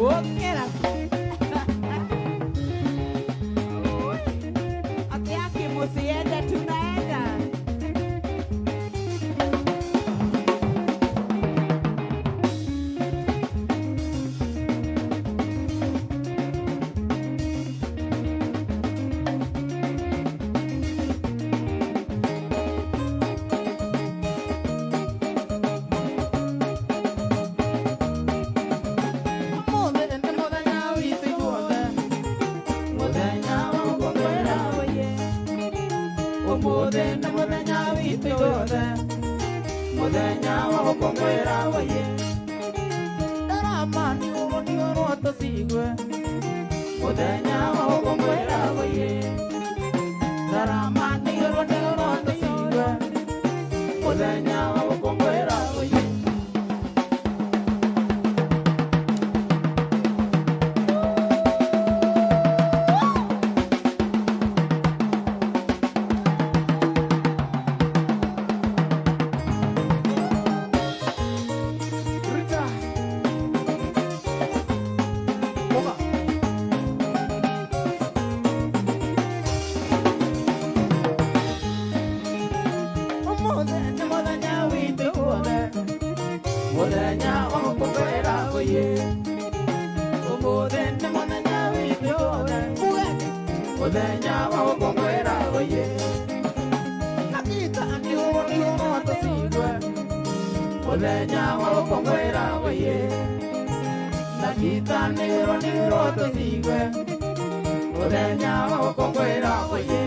Ũkĩra. Ati yake musiende tunaenda. Muthenya wa gũkũngũĩra wĩye ndaramani ũrũnio rwatũ cigwe muthenya wa gũkũngũĩra wĩye ndaramani ũrũnio rwatũ cigwe muthenya wa gũkũngũĩra wĩye muthenya wa gũkũngũĩra wĩye nakita nĩ ũrũnio rwatũ cigwe muthenya wa gũkũngũĩra wĩye nakita nĩ ũrũnio rwatũ cigwe muthenya wa gũkũngũĩra wĩye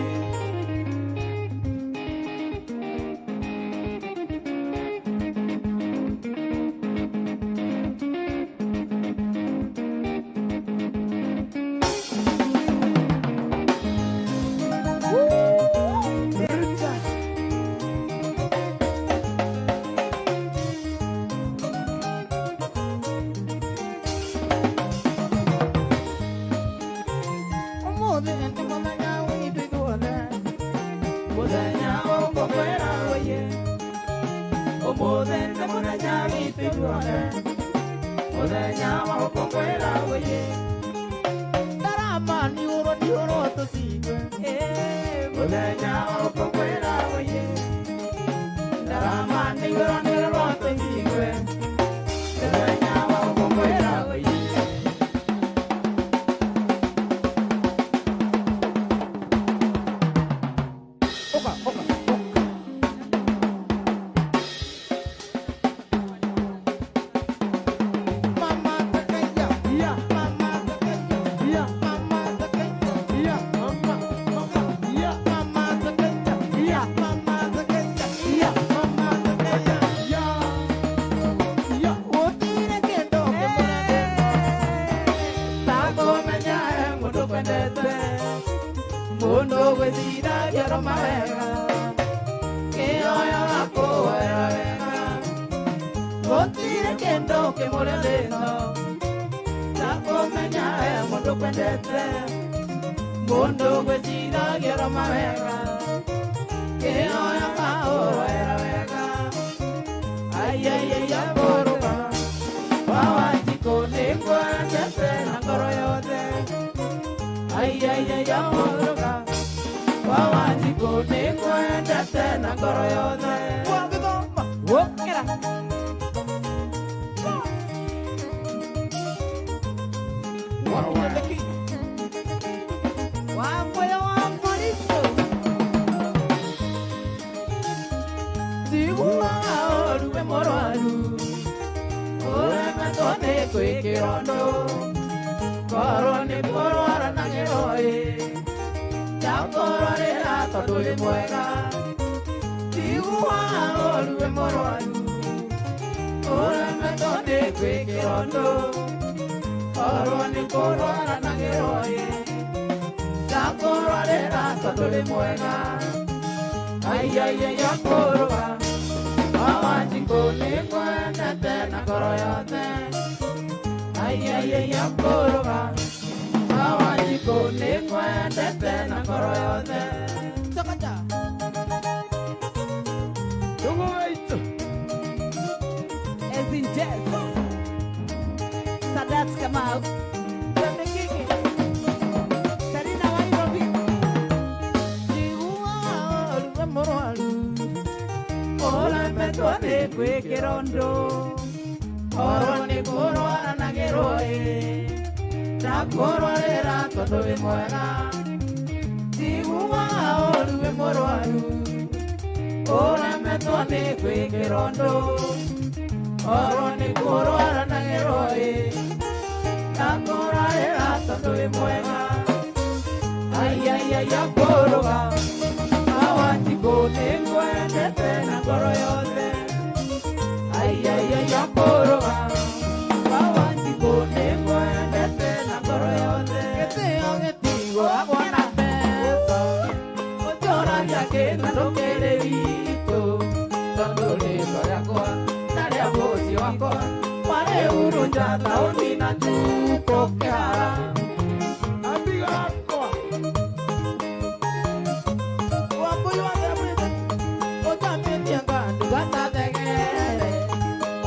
Ora me tone kwe kirondo Oro ni korora na geroi Takoro le rato tole muega Ay ay ay ya koroga Awaji kone kwenda tena koroyote Ay ay ay ya koroga Awaji kone kwenda tena koroyote Sakaja Dungo eito. As in jazz. Sadat Kamal. Twende kiki. Sarina Wairobi. Jiwa olwe moroalu Ola metone kwe kirondo. Oro ni korora na geroi Takoro le rato tole muega Jiwa olwe moroalu Ora me tone kwe kirondo Oro ni korora na geroi Takoro le rato tole muega Ay ay ay ya koroga Awaji kone kwende tena koroyote Ay ay ay ya koroga Awaji kone kwende tena koroyote Kete ogetigo agwana pesa Ojora yake na lokele vito Tondole soyakwa Nare abosi wakwa Mare urunja taoni na chuko kehara Amiga kwa. Wambuyu wangabuliza Oja metianga Dugata tegere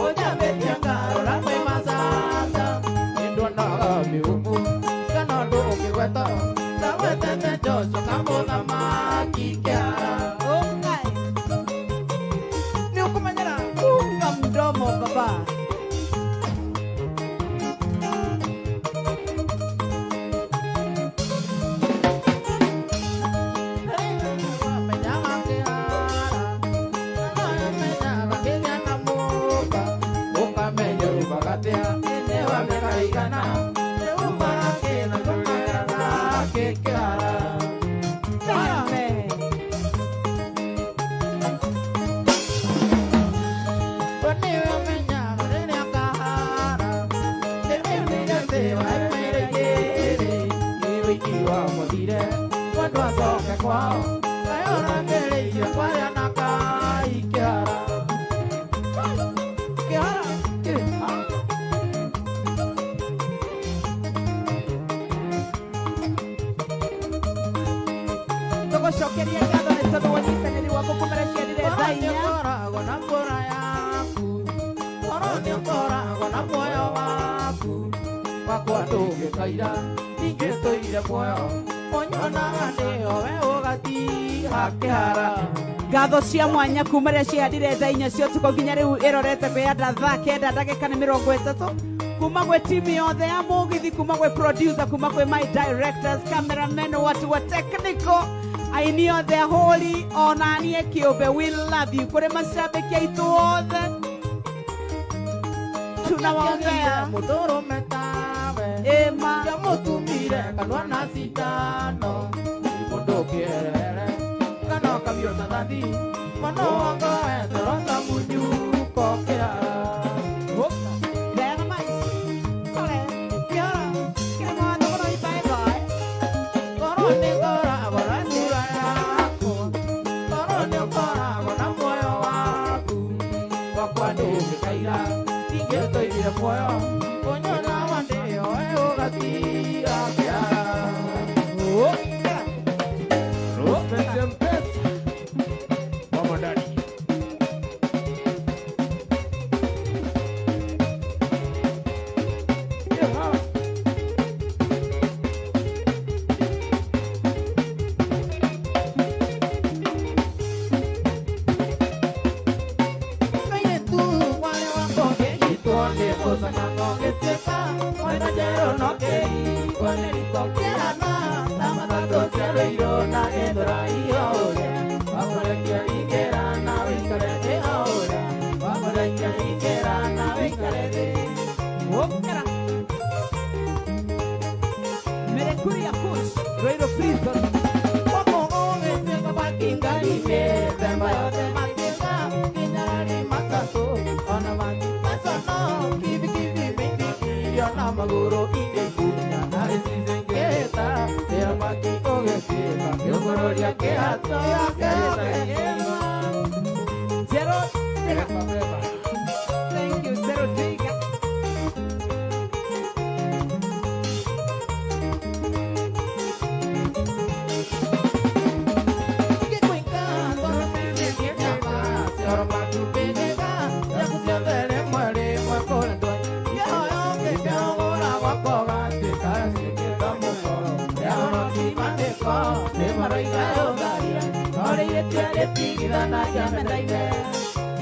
Oja metianga Ola kwe masasa Indwana miumu Kanodo ukiweta Tawete te joso Kambola makikiara Okay. Ni ukumanyara. Funga mdomo baba. Amen. Toko shokeria gado na todo wanyisanyiri wako kumereshia dile zainya. Gatho cia mwanya kumereshia dile zainya cio tuko nginya riu irorete kwianda thaa kenda ndagika ni 30 kuma gwe timu yothe ya mugithi kuma gwe producer kuma gwe my directors cameramen watu wa technical ainio the holy onanie kiumbe we love you kuri mashabiki aitu othe tunawaombea Mutoro metawe ema Ya mutumire kanwa na sindano Mundu kierere Kano kabio tatati Mano wanga eteronda munyuko kirara Vera mais kole kiara kile mwana kono ibai bai Korone kora kora sura yako Korone kora kora moyo wako Wakwani umekaira Tingeto ibire moyo Konyona wandeo eo gatia kiara Pesa mpesa. Mama ndani. Kaya tu wale wako Kegi tuonde kosa nango maguru inde kunya na isizengeta ya maki ogesiba yogororia ke hato ya ke Zero. Thank you, Zero Tiga.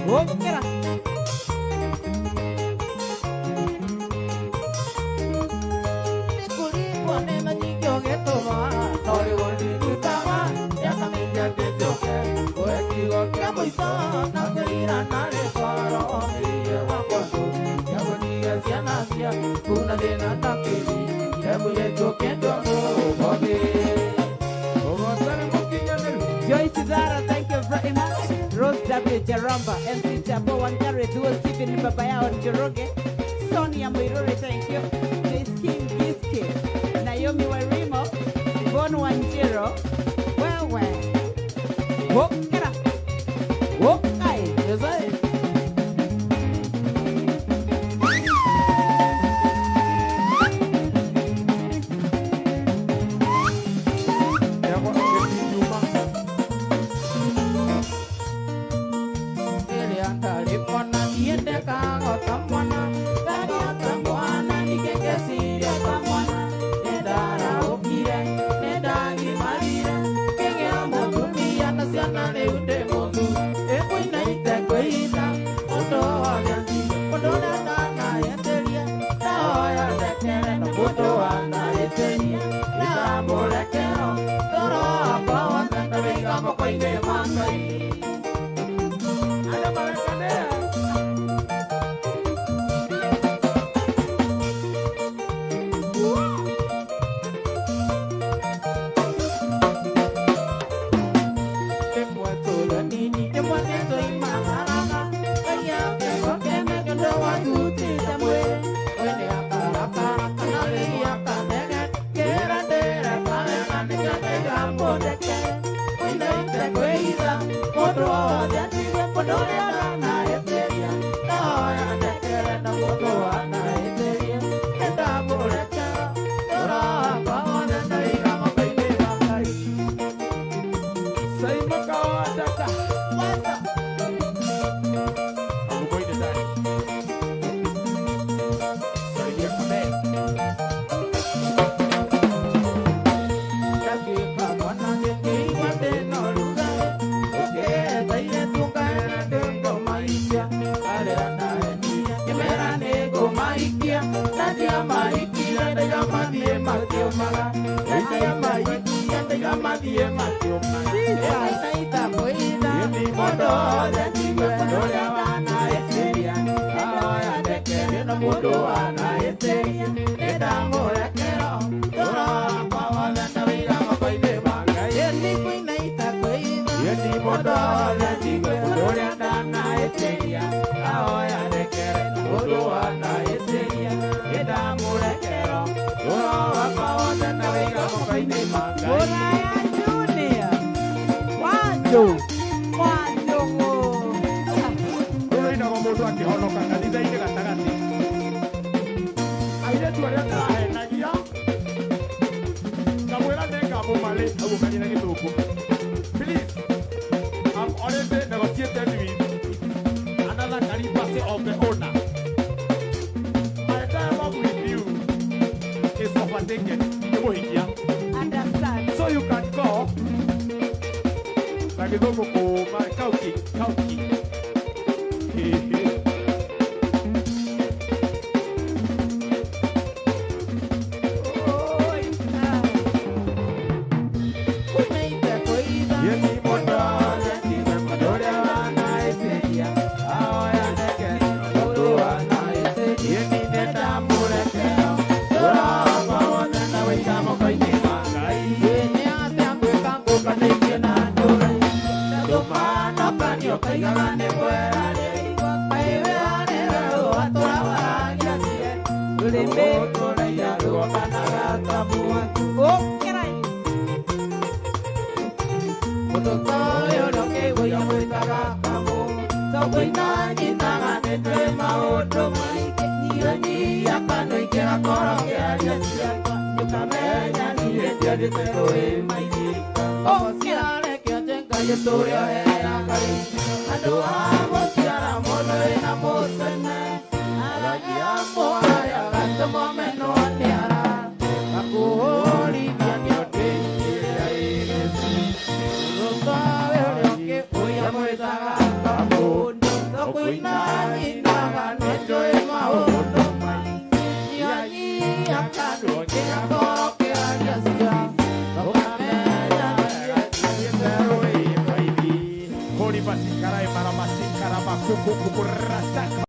Oh, mira. Joyce Zara, thank you very much. Rose W. Jaramba, MC Jabo, Wangari, Duo, Stephen Babaya, Joroge, Sonia Miruri, thank you. Miss King Giski, Naomi Warimo, Bon Wanjiro, well. Whoop, get up. Whoop, aye, is it? Mũndũ ta ũyũ ndũkĩgũia mwĩtaga kamũ. Tũkũinanyitaga nĩtwĩ maũndũ maingĩ. Nyihanyihia kanua ingĩgakorwo ngĩaria ciakwa. Ndũkamenya niĩ ndiendete rũĩ maingĩ. Ũciarekio atĩ Ngai ũtũũre ũheaga indo. Andũ a gũciara mũndũ wĩna mũtene. Aragia mũhaya gatũmwo menwo nĩ ara. Gakũhũrithia nĩ ũndĩikia ĩgĩci. Rũtawe ũrĩa ũkĩgũia mwĩtaga kamũndũ. Tũkũinanyitaga nĩtwĩ maũndũ maingĩ. Nyihanyihia kanua ingĩgakorwo ngĩaria ciakwa. Ndũkamenya niĩ ndiendete rũĩ maingĩ. Hori masikara e mara masikara makuku kukurasa.